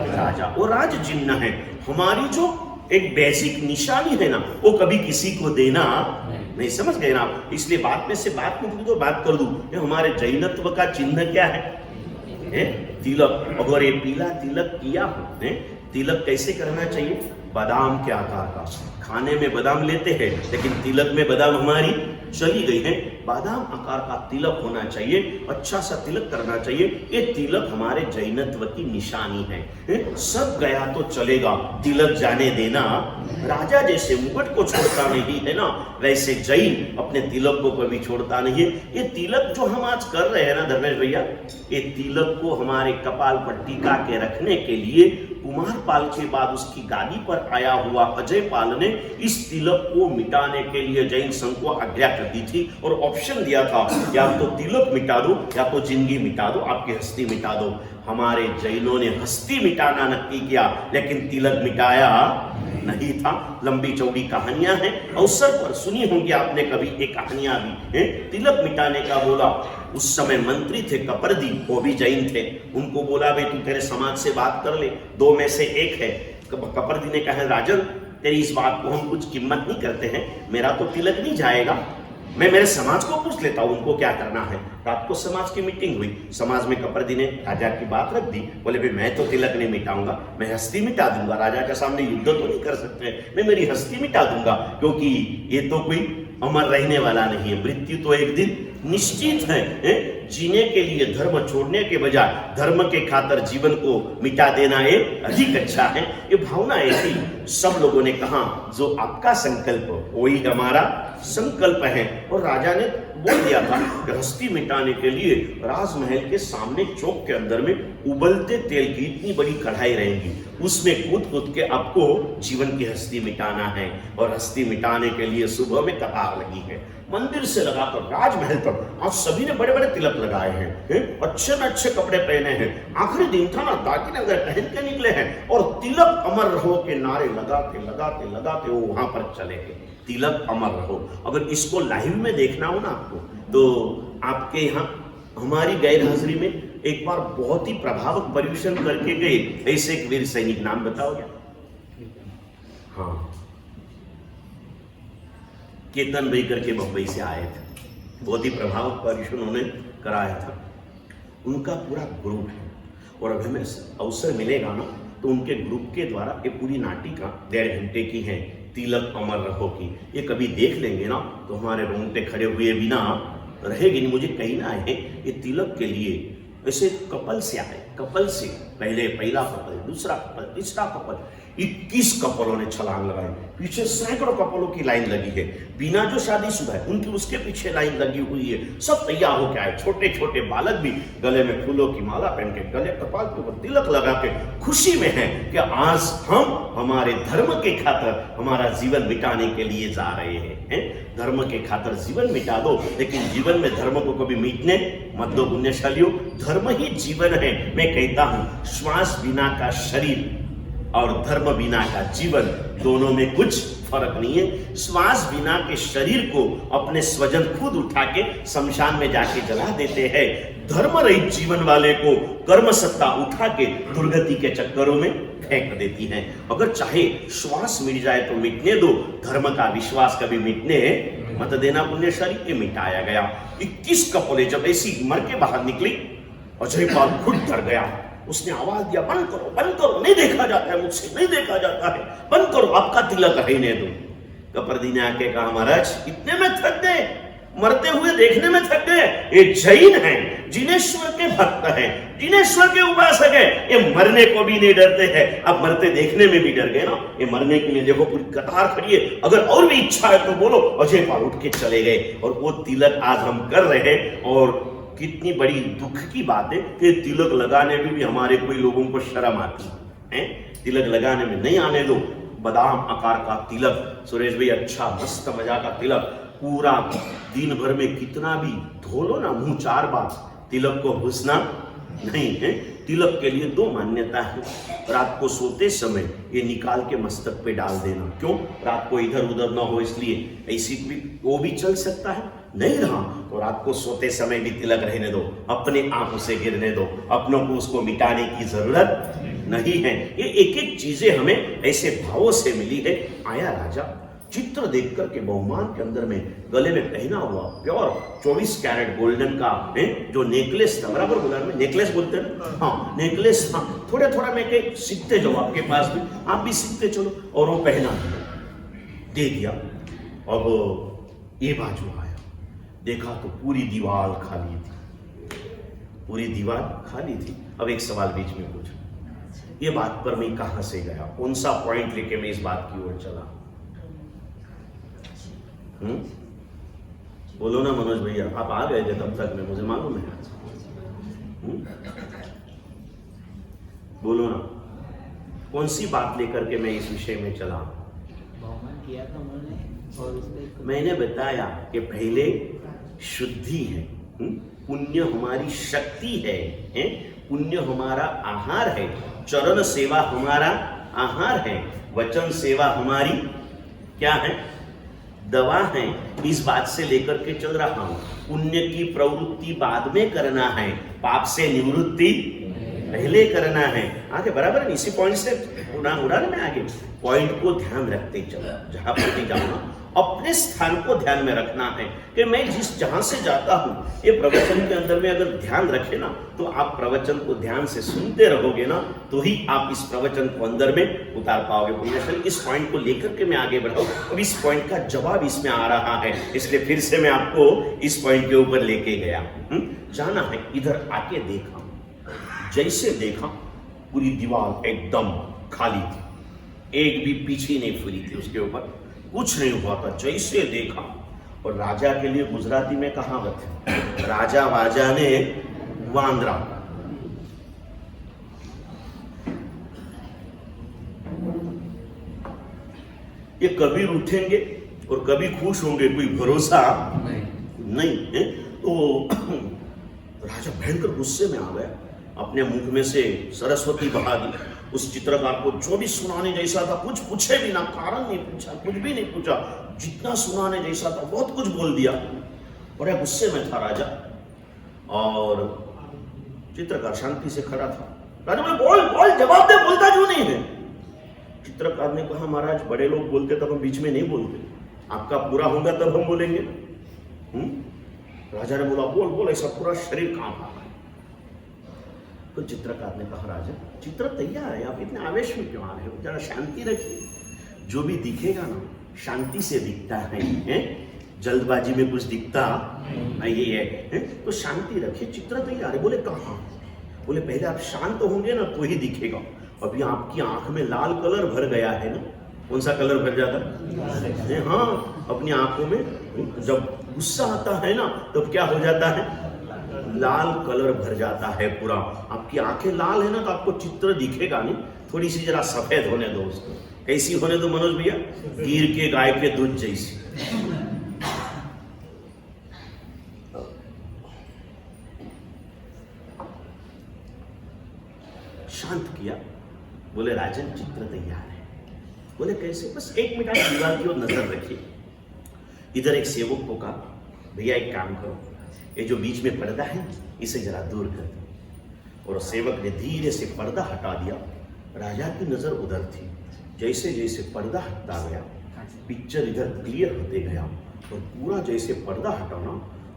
राजा। वो राज चिन्ह है। हमारी जो एक बेसिक निशानी है ना, वो कभी किसी को देना नहीं। समझ गए ना आप? इसलिए बात में से बात में तो बात कर दूं, हमारे जैनत्व का चिन्ह क्या है? तिलक। अगर ये पीला तिलक किया हो, तिलक कैसे करना चाहिए? बादाम के आकार का। खाने में बादाम लेते हैं, लेकिन तिलक में बादाम हमारी चली गई है। बादाम आकार का तिलक होना चाहिए, अच्छा सा तिलक करना चाहिए। ये तिलक हमारे जैनत्व की निशानी है। सब गया तो चलेगा, तिलक जाने देना। राजा जैसे मुकुट को छोड़ता नहीं है ना, वैसे जैन अपने तिलक को कभी छोड़ता नहीं है। ये तिलक जो हम आज कर रहे हैं ना धर्मेश भैया, ये तिलक को हमारे कपाल पर टीका के रखने के लिए कुमार पाल के बाद उसकी गादी पर आया हुआ अजय पाल ने इस तिलक को मिटाने के लिए जैन संघ को आज्ञा कर दी थी और ऑप्शन दिया था, या तो तिलक मिटा दो या तो जिंदगी मिटा दो, आपकी हस्ती मिटा दो। हमारे जैनों ने हस्ती मिटाना नक्की किया, लेकिन तिलक मिटाया नहीं था। लंबी चौड़ी कहानियां हैं, अवसर पर सुनी होंगी आपने कभी एक कहानियां भी हैं। तिलक मिटाने का बोला, उस समय मंत्री थे कपर्दी, वो भी जैन थे। उनको बोला भाई तू तेरे समाज से बात कर ले, दो में से एक है। कपर्दी ने कहा राजन तेरी इस बात को हम कुछ कीमत नहीं करते हैं, मेरा तो तिलक नहीं जाएगा, मैं मेरे समाज को पूछ लेता हूं उनको क्या करना है। रात को समाज की मीटिंग हुई, समाज में कपर्दी ने राजा की बात रख दी। बोले भाई मैं तो तिलक नहीं मिटाऊंगा, मैं हस्ती मिटा दूंगा। राजा के सामने युद्ध तो नहीं कर सकते, मैं मेरी हस्ती मिटा दूंगा, क्योंकि ये तो कोई अमर रहने वाला नहीं है, मृत्यु तो एक दिन निश्चित है। जीने के लिए धर्म छोड़ने के बजाय धर्म के खातर जीवन को मिटा देना ये अधिक अच्छा है। ये भावना ऐसी सब लोगों ने कहा जो आपका संकल्प वही हमारा संकल्प है। और राजा ने बोल दिया था कि हस्ती मिटाने के लिए राजमहल के सामने चौक के अंदर में उबलते तेल की इतनी बड़ी कढ़ाई रहेगी, उसमें कूद कूद के आपको जीवन की हस्ती मिटाना है। और हस्ती मिटाने के लिए सुबह में कतार लगी है, मंदिर से लगाकर राजमहल तक। आज सभी ने बड़े बड़े तिलक लगाए हैं, अच्छे में अच्छे कपड़े पहने हैं। आखिरी दिन था ना, दागिने वगैरह पहन के निकले हैं और तिलक अमर रहो के नारे लगाते लगाते लगाते वो वहां पर चले गए। तिलक अमर रहो। अगर इसको लाइव में देखना हो ना आपको, तो आपके यहाँ हमारी गैर हाजिरी में एक बार बहुत ही प्रभावक परिवेशन करके गए ऐसे एक वीर सैनिक, नाम बताओगे? हाँ, केतन भाई करके बम्बई से आए थे, बहुत ही प्रभावक परिवेशन उन्होंने कराया था। उनका पूरा ग्रुप है और अगर हमें अवसर मिलेगा ना तो उनके ग्रुप के द्वारा ये पूरी नाटिका 1.5 घंटे की है, तिलक अमर रहो की। ये कभी देख लेंगे ना तो हमारे रोंगटे खड़े हुए बिना रहेगी नहीं। मुझे कहना है ये तिलक के लिए ऐसे कपल से आए, कपल से पहला कपल, दूसरा कपल, तीसरा कपल, 21 कपलों ने छलांग लगाई। पीछे सैकड़ों कपलों की लाइन लगी है, बिना जो शादीशुदा है उनकी उसके पीछे लाइन लगी हुई है। सब तैयार होकर आए, छोटे छोटे बालक भी गले में फूलों की माला पहन के, गले कपाल के ऊपर तिलक लगा के खुशी में है कि आज हम हमारे धर्म के खातर हमारा जीवन मिटाने के लिए जा रहे हैं। धर्म के खातर जीवन मिटा दो, लेकिन जीवन में धर्म को कभी मिटने मत दो पुण्यशालियों। धर्म ही जीवन है। मैं कहता हूं श्वास बिना का शरीर और धर्म बिना का जीवन, दोनों में कुछ फर्क नहीं है। श्वास बिना के शरीर को अपने स्वजन खुद उठा के शमशान में जाके जला देते हैं। धर्म रहित जीवन वाले को कर्म सत्ता उठा के दुर्गति के चक्करों में फेंक देती है। अगर चाहे श्वास मिट जाए तो मिटने दो, धर्म का विश्वास कभी मिटने मत देना पुण्यशाली। ये मिटाया गया। 21 कपले जब ऐसी मर के बाहर निकली, अजय पाल खुद डर गया। उसने आवाज दिया, बंद करो, बंद करो, नहीं देखा जाता है, मुझसे नहीं देखा जाता है, बंद करो, आपका तिलक रहने दो। कपर्दी ने आके कहा महाराज इतने में थक गए, मरते हुए देखने में थक गए। ये जैन हैं, जिनेश्वर के भक्त हैं, जिनेश्वर के उपासक हैं, ये मरने को भी नहीं डरते हैं। अब मरते देखने में भी डर गए ना। ये मरने के लिए देखो पूरी कतार खड़ी है, अगर और भी इच्छा है तो बोलो। अजय पाल उठ के चले गए और वो तिलक आज हम कर रहे हैं। और कितनी बड़ी दुख की बात है कि तिलक लगाने में भी हमारे कोई लोगों को शर्म आती है। तिलक लगाने में नहीं आने दो। बादाम आकार का तिलक, सुरेश भाई अच्छा मस्त मजा का तिलक, पूरा दिन भर में कितना भी धो लो ना मुंह 4 बार, तिलक को घुसना नहीं है। तिलक के लिए 2 मान्यता है। रात को सोते समय ये निकाल के मस्तक पे डाल देना। क्यों? रात को इधर उधर ना हो इसलिए। ऐसी भी वो भी चल सकता है, नहीं रहा तो रात को सोते समय भी तिलक रहने दो, अपने आप उसे गिरने दो, अपनों को उसको मिटाने की जरूरत नहीं है। ये एक एक चीजें हमें ऐसे भावों से मिली है। आया राजा, चित्र देख करके बहुमान के अंदर में गले में पहना हुआ प्योर 24 कैरेट गोल्डन का जो नेकलेस था, बराबर बोला में नेकलेस बोलते हैं, हाँ नेकलेस, हाँ थोड़ा थोड़ा मैं कहीं सीखते जाओ, आपके पास भी आप भी सीखते चलो। और वो पहना दे दिया। अब ये बाजू आया, देखा तो पूरी दीवार खाली थी, पूरी दीवार खाली थी। अब एक सवाल बीच में पूछा, ये बात पर मैं कहां से गया, कौन सा पॉइंट लेके मैं इस बात की ओर चला? बोलो ना मनोज भैया, आप आ गए थे तब तक में, मुझे मालूम है। बोलो ना, कौन सी बात लेकर के मैं इस विषय में चला? किया था उन्होंने और उसने मैंने बताया कि पहले शुद्धि है, पुण्य हमारी शक्ति है, पुण्य हमारा आहार है, चरण सेवा हमारा आहार है, वचन सेवा हमारी क्या है, दवा है। इस बात से लेकर के चल रहा हूं। पुण्य की प्रवृत्ति बाद में करना है, पाप से निवृत्ति पहले करना है। आगे बराबर इसी पॉइंट से उड़ाने में आगे पॉइंट को ध्यान रखते चलो। जहां पर भी जाऊंगा अपने स्थान को ध्यान में रखना है कि मैं जहां से जाता हूं, ये प्रवचन के अंदर में अगर ध्यान रखे ना, तो आप प्रवचन को ध्यान से सुनते रहोगे ना, तो ही आप इस प्रवचन को अंदर में उतार पाओगे। इस पॉइंट को लेकर के मैं आगे बढ़ाऊं। अब इस पॉइंट का जवाब इसमें आ रहा है, इसलिए फिर से मैं आपको इस पॉइंट के ऊपर लेके गया। जाना है, इधर आके देखा, जैसे देखा पूरी दीवार एकदम खाली थी, एक भी पीछे नहीं फुरी थी, उसके ऊपर कुछ नहीं हुआ था। जैसे देखा, और राजा के लिए गुजराती में कहावत है, राजा वाजा ने वांदरा। ये कभी रूठेंगे और कभी खुश होंगे, कोई भरोसा नहीं है। तो राजा भयंकर गुस्से में आ गया, अपने मुख में से सरस्वती बहा दी। उस चित्रकार को जो भी सुनाने जैसा था, कुछ पूछे भी ना, कारण नहीं पूछा, कुछ भी नहीं पूछा, जितना सुनाने जैसा था बहुत कुछ बोल दिया। बड़े गुस्से में था राजा, और चित्रकार शांति से खड़ा था। राजा बोले, बोल बोल, जवाब दे, बोलता क्यों नहीं है? चित्रकार ने कहा, महाराज बड़े लोग बोलते तब हम बीच में नहीं बोलते, आपका पूरा होगा तब हम बोलेंगे। राजा ने बोला, बोल बोल, ऐसा पूरा शरीर कांप रहा है। तो चित्रकार ने कहा, राजा चित्र तैयार है, आप इतने आवेश में क्यों आ रहे हो, जरा शांति रखिए। जो भी दिखेगा ना शांति से दिखता है, जल्दबाजी में कुछ दिखता नहीं है, तो शांति रखिए, चित्र तैयार है। बोले कहाँ? बोले पहले आप शांत होंगे ना तो ही दिखेगा। अभी आपकी आंख में लाल कलर भर गया है ना, कौन सा कलर भर जाता है? हाँ, अपनी आंखों में जब गुस्सा आता है ना तो क्या हो जाता है, लाल कलर भर जाता है पूरा। आपकी आंखें लाल है ना तो आपको चित्र दिखेगा नहीं, थोड़ी सी जरा सफेद होने दो उसको। कैसी होने दो मनोज भैया? गिर के गाय के दूध जैसी। शांत किया, बोले राजन चित्र तैयार है। बोले कैसे? बस 1 मिनट आप दीवार की ओर नजर रखिए। इधर एक सेवक को कहा, भैया एक काम करो, ये जो बीच में पर्दा है इसे जरा दूर कर दो। और सेवक ने धीरे से पर्दा हटा दिया। राजा की नजर उधर थी, जैसे जैसे पर्दा हटता गया पिक्चर इधर क्लियर होते गया, और पूरा जैसे पर्दा हटाना,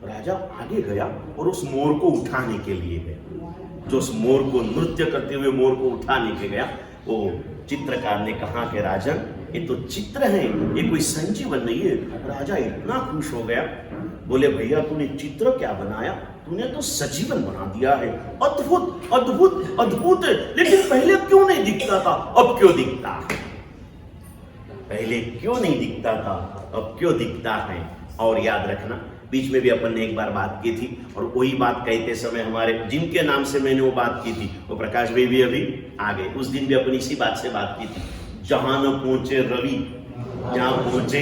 राजा आगे गया और उस मोर को उठाने के लिए गया। जो उस मोर को, नृत्य करते हुए मोर को उठाने के गया, वो चित्रकार ने कहा कि राजन ये तो चित्र है, ये कोई संजीवन नहीं है। राजा इतना खुश हो गया, बोले भैया तूने चित्र क्या बनाया, तूने तो सजीवन बना दिया है, अद्भुत अद्भुत अद्भुत। लेकिन पहले क्यों नहीं दिखता था, अब क्यों दिखता है? पहले क्यों नहीं दिखता था, अब क्यों दिखता है? और याद रखना, बीच में भी अपन ने एक बार बात की थी, और वही बात कहते समय हमारे जिनके नाम से मैंने वो बात की थी, वो प्रकाश भाई भी अभी आ गए। उस दिन भी अपन इसी बात से बात की थी, जहां न पहुंचे रवि जहां पहुंचे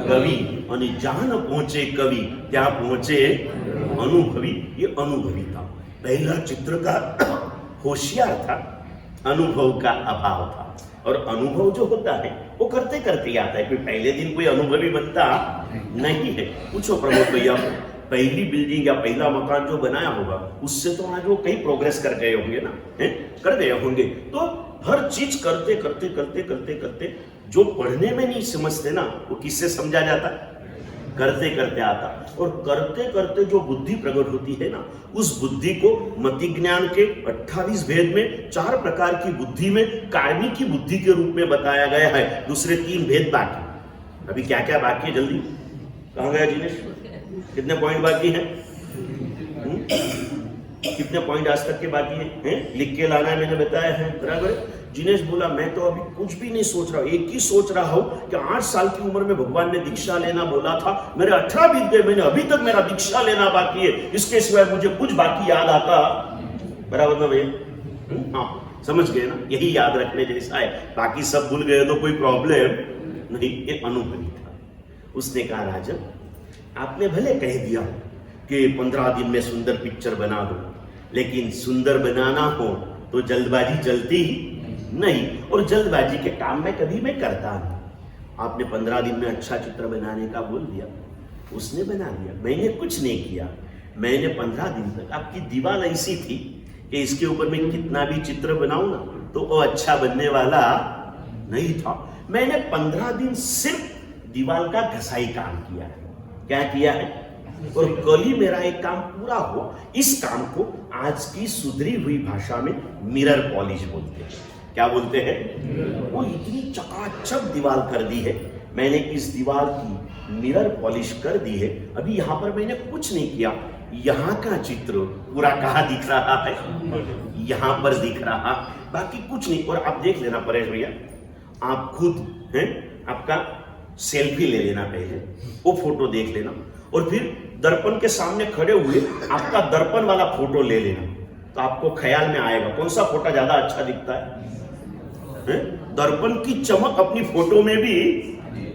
कवि, और जहां न पहुंचे कवि क्या पहुंचे अनुभवी। ये अनुभवी था। पहला चित्रकार होशियार था, अनुभव का अभाव था। और अनुभव जो होता है वो करते करते आता है, कोई पहले दिन कोई अनुभवी बनता नहीं है। पूछो प्रमोद भैया, पहली बिल्डिंग या पहला मकान जो बनाया होगा उससे तो आज वो कहीं प्रोग्रेस कर गए होंगे ना, कर गए होंगे। तो हर चीज करते करते करते करते करते जो पढ़ने में नहीं समझते ना, वो किससे समझा जाता? करते करते आता। और करते करते जो बुद्धि प्रकट होती है ना, उस बुद्धि को मति ज्ञान के 28 भेद में 4 प्रकार की बुद्धि में कार्मी की बुद्धि के रूप में बताया गया है। दूसरे 3 भेद बाकी। अभी क्या क्या बाकी है, जल्दी कहाँ गया जिनेश? कितने पॉइंट बाकी हैं? कितने पॉइंट आज तक के बाकी हैं? लिख के लाना है, मैंने बताया है, बराबर है। जिनेश बोला मैं तो अभी कुछ भी नहीं सोच रहा हूं, एक ही सोच रहा हूं कि 8 साल की उम्र में भगवान ने दीक्षा लेना बोला था, मेरे 18 बीत गए, मैंने अभी तक मेरा दीक्षा लेना बाकी है, इसके सिवाय मुझे कुछ बाकी याद आता, बराबर ना भैया? हाँ, समझ गए ना? यही याद रखने जैसा है, बाकी सब भूल गए तो कोई प्रॉब्लम नहीं। ये अनुभवी था। उसने कहा राजन, आपने भले कह दिया कि 15 दिन में सुंदर पिक्चर बना दो, लेकिन सुंदर बनाना हो तो जल्दबाजी चलती नहीं, और जल्दबाजी के काम में कभी मैं करता नहीं। आपने 15 दिन में अच्छा चित्र बनाने का बोल दिया, उसने बना दिया, मैंने कुछ नहीं किया। मैंने 15 दिन तक, आपकी दीवार ऐसी थी कि इसके ऊपर मैं कितना भी चित्र बनाऊं ना तो वो अच्छा बनने वाला नहीं था। मैंने 15 दिन सिर्फ दीवार का घसाई काम किया है। क्या किया है? और कल ही मेरा एक काम पूरा हुआ। इस काम को आज की सुधरी हुई भाषा में मिरर पॉलिश बोलते हैं। क्या बोलते हैं? वो इतनी चकाचक दीवार कर दी है मैंने, इस दीवार की मिरर पॉलिश कर दी है। अभी यहाँ पर मैंने कुछ नहीं किया, यहाँ का चित्र पूरा कहाँ दिख रहा है? यहाँ पर दिख रहा, बाकी कुछ नहीं। और आप देख लेना परेश भैया, आप खुद हैं, आपका सेल्फी ले लेना, पहले वो फोटो देख लेना, और फिर दर्पण के सामने खड़े हुए आपका दर्पण वाला फोटो ले लेना, तो आपको ख्याल में आएगा कौन सा फोटो ज्यादा अच्छा दिखता है। दर्पण की चमक अपनी फोटो में भी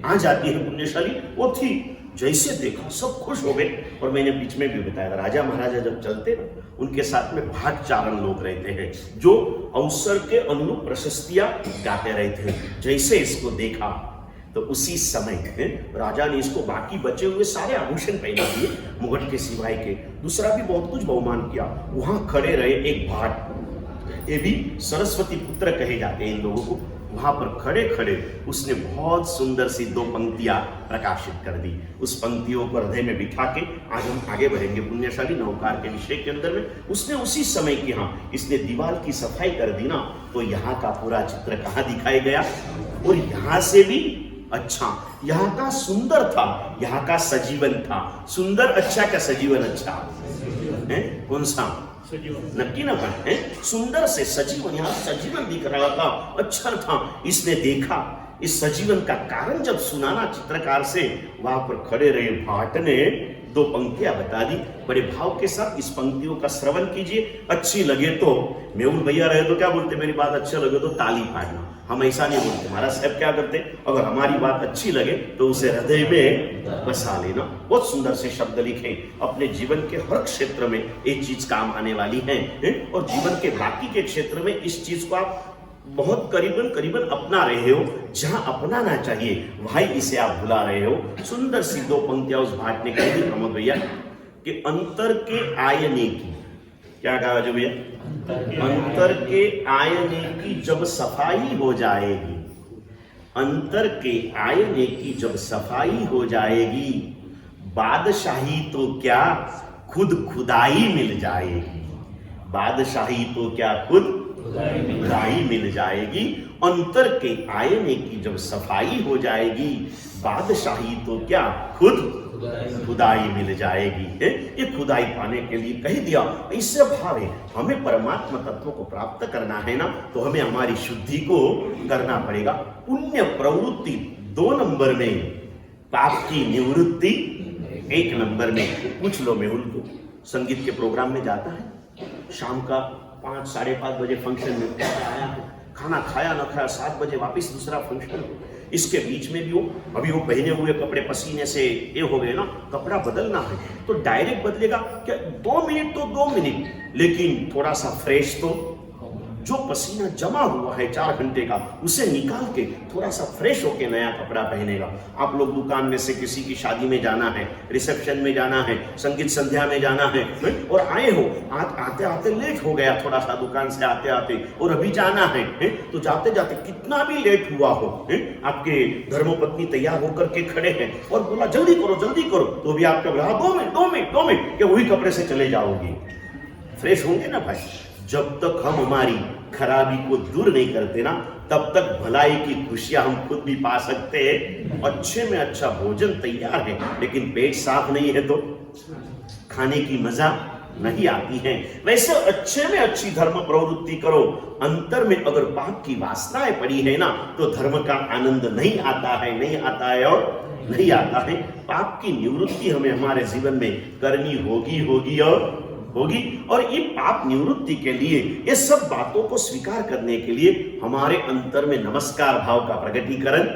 आ जाती है। पुण्यशाली वो थी, जैसे देखा सब खुश हो गए। और मैंने बीच में भी बताया, राजा महाराजा जब चलते ना, उनके साथ में भाट चारण लोग रहते हैं जो अवसर के अनुरूप प्रशस्तियां गाते रहते हैं। जैसे इसको देखा तो उसी समय राजा ने इसको बाकी बचे हुए सारे आभूषण पहना दिए, मुकुट के सिवाय के, दूसरा भी बहुत कुछ बहुमान किया। वहां खड़े रहे एक भाट, ये भी सरस्वती पुत्र कहे जाते हैं इन लोगों को। वहां पर खड़े खड़े उसने बहुत सुंदर सी 2 पंक्तियां प्रकाशित कर दी। उस पंक्तियों को हृदय में बिठा के आज हम आगे बढ़ेंगे पुण्यशाली नवकार के विषय के अंदर में। उसने उसी समय की, हाँ, इसने दीवार की सफाई कर दी ना, तो यहाँ का पूरा चित्र कहाँ दिखाई गया? और यहाँ से भी अच्छा, यहाँ का सुंदर था, यहाँ का सजीवन था। सुंदर अच्छा क्या सजीवन अच्छा है? कौन सा? नक्की ना है, सुंदर से सजीवन, यहाँ सजीवन दिख रहा था, अच्छा था। इसने देखा, इस सजीवन का कारण जब सुनाना चित्रकार से, वहां पर खड़े रहे भाट ने 2 पंक्तियां बता दी। बड़े भाव के साथ इस पंक्तियों का श्रवण कीजिए। अच्छी लगे तो, मेहुल भैया रहे तो क्या बोलते, मेरी बात अच्छा लगे तो ताली पाड़ना। हम ऐसा नहीं बोलते, महाराज साहब क्या करते, अगर हमारी बात अच्छी लगे तो उसे हृदय में बसा लेना। बहुत सुंदर से शब्द लिखे, अपने जीवन के हर क्षेत्र में एक चीज काम आने वाली है, और जीवन के बाकी के क्षेत्र में इस चीज को आप बहुत करीबन अपना रहे हो। जहां अपनाना चाहिए वहीं इसे आप भुला रहे हो। सुंदर सी 2 पंक्तियां उस भाट ने कही थी प्रमोद भैया कि अंतर के आयने की, क्या कहा जो भैया? अंतर के आयने की जब सफाई हो जाएगी, अंतर के आयने की जब सफाई हो जाएगी, बादशाही तो क्या खुद खुदाई मिल जाएगी। बादशाही तो क्या खुद खुदाई मिल जाएगी। अंतर के आयने की जब सफाई हो जाएगी, बादशाही तो क्या खुद खुदाई मिल जाएगी। ये खुदाई पाने के लिए कह दिया। इससे भाव है, हमें परमात्मा तत्व को प्राप्त करना है ना, तो हमें हमारी शुद्धि को करना पड़ेगा। पुण्य प्रवृत्ति 2 नंबर में, पाप की निवृत्ति 1 नंबर में। पूछ लो मेहुल को, संगीत के प्रोग्राम में जाता है, शाम का 5 साढ़े 5 बजे फंक्शन में आया है, खाना खाया ना खाया, 7 बजे वापस दूसरा फंक्शन। इसके बीच में भी अभी वो पहने हुए कपड़े पसीने से ये हो गए ना, कपड़ा बदलना है तो डायरेक्ट बदलेगा क्या? 2 मिनट तो 2 मिनट, लेकिन थोड़ा सा फ्रेश तो, जो पसीना जमा हुआ है 4 घंटे का, उसे निकाल के थोड़ा सा फ्रेश होके नया कपड़ा पहनेगा। आप लोग दुकान में से किसी की शादी में जाना है, रिसेप्शन में जाना है, संगीत संध्या में जाना है, और आए हो, आते आते लेट हो गया थोड़ा सा दुकान से आते आते, और अभी जाना है, तो जाते जाते कितना भी लेट हुआ हो, आपके धर्मपत्नी तैयार होकर के खड़े हैं और बोला जल्दी करो, तो भी आपका बोला 2 मिनट, क्या वही कपड़े से चले जाओगे? फ्रेश होंगे ना भाई? जब तक हम हमारी खराबी को दूर नहीं करते ना, तब तक भलाई की खुशियां हम खुद भी पा सकते हैं। अच्छे में अच्छा भोजन तैयार है, लेकिन पेट साफ नहीं है तो खाने की मजा नहीं आती है। वैसे अच्छे में अच्छी धर्म प्रवृत्ति करो, अंतर में अगर पाप की वासनाएं पड़ी है ना, तो धर्म का आनंद नहीं आता है, नहीं आता है और नहीं आता है। पाप की निवृत्ति हमें हमारे जीवन में करनी होगी और ये पाप निवृत्ति के लिए, ये सब बातों को स्वीकार करने के लिए हमारे अंतर में नमस्कार भाव का प्रकटीकरण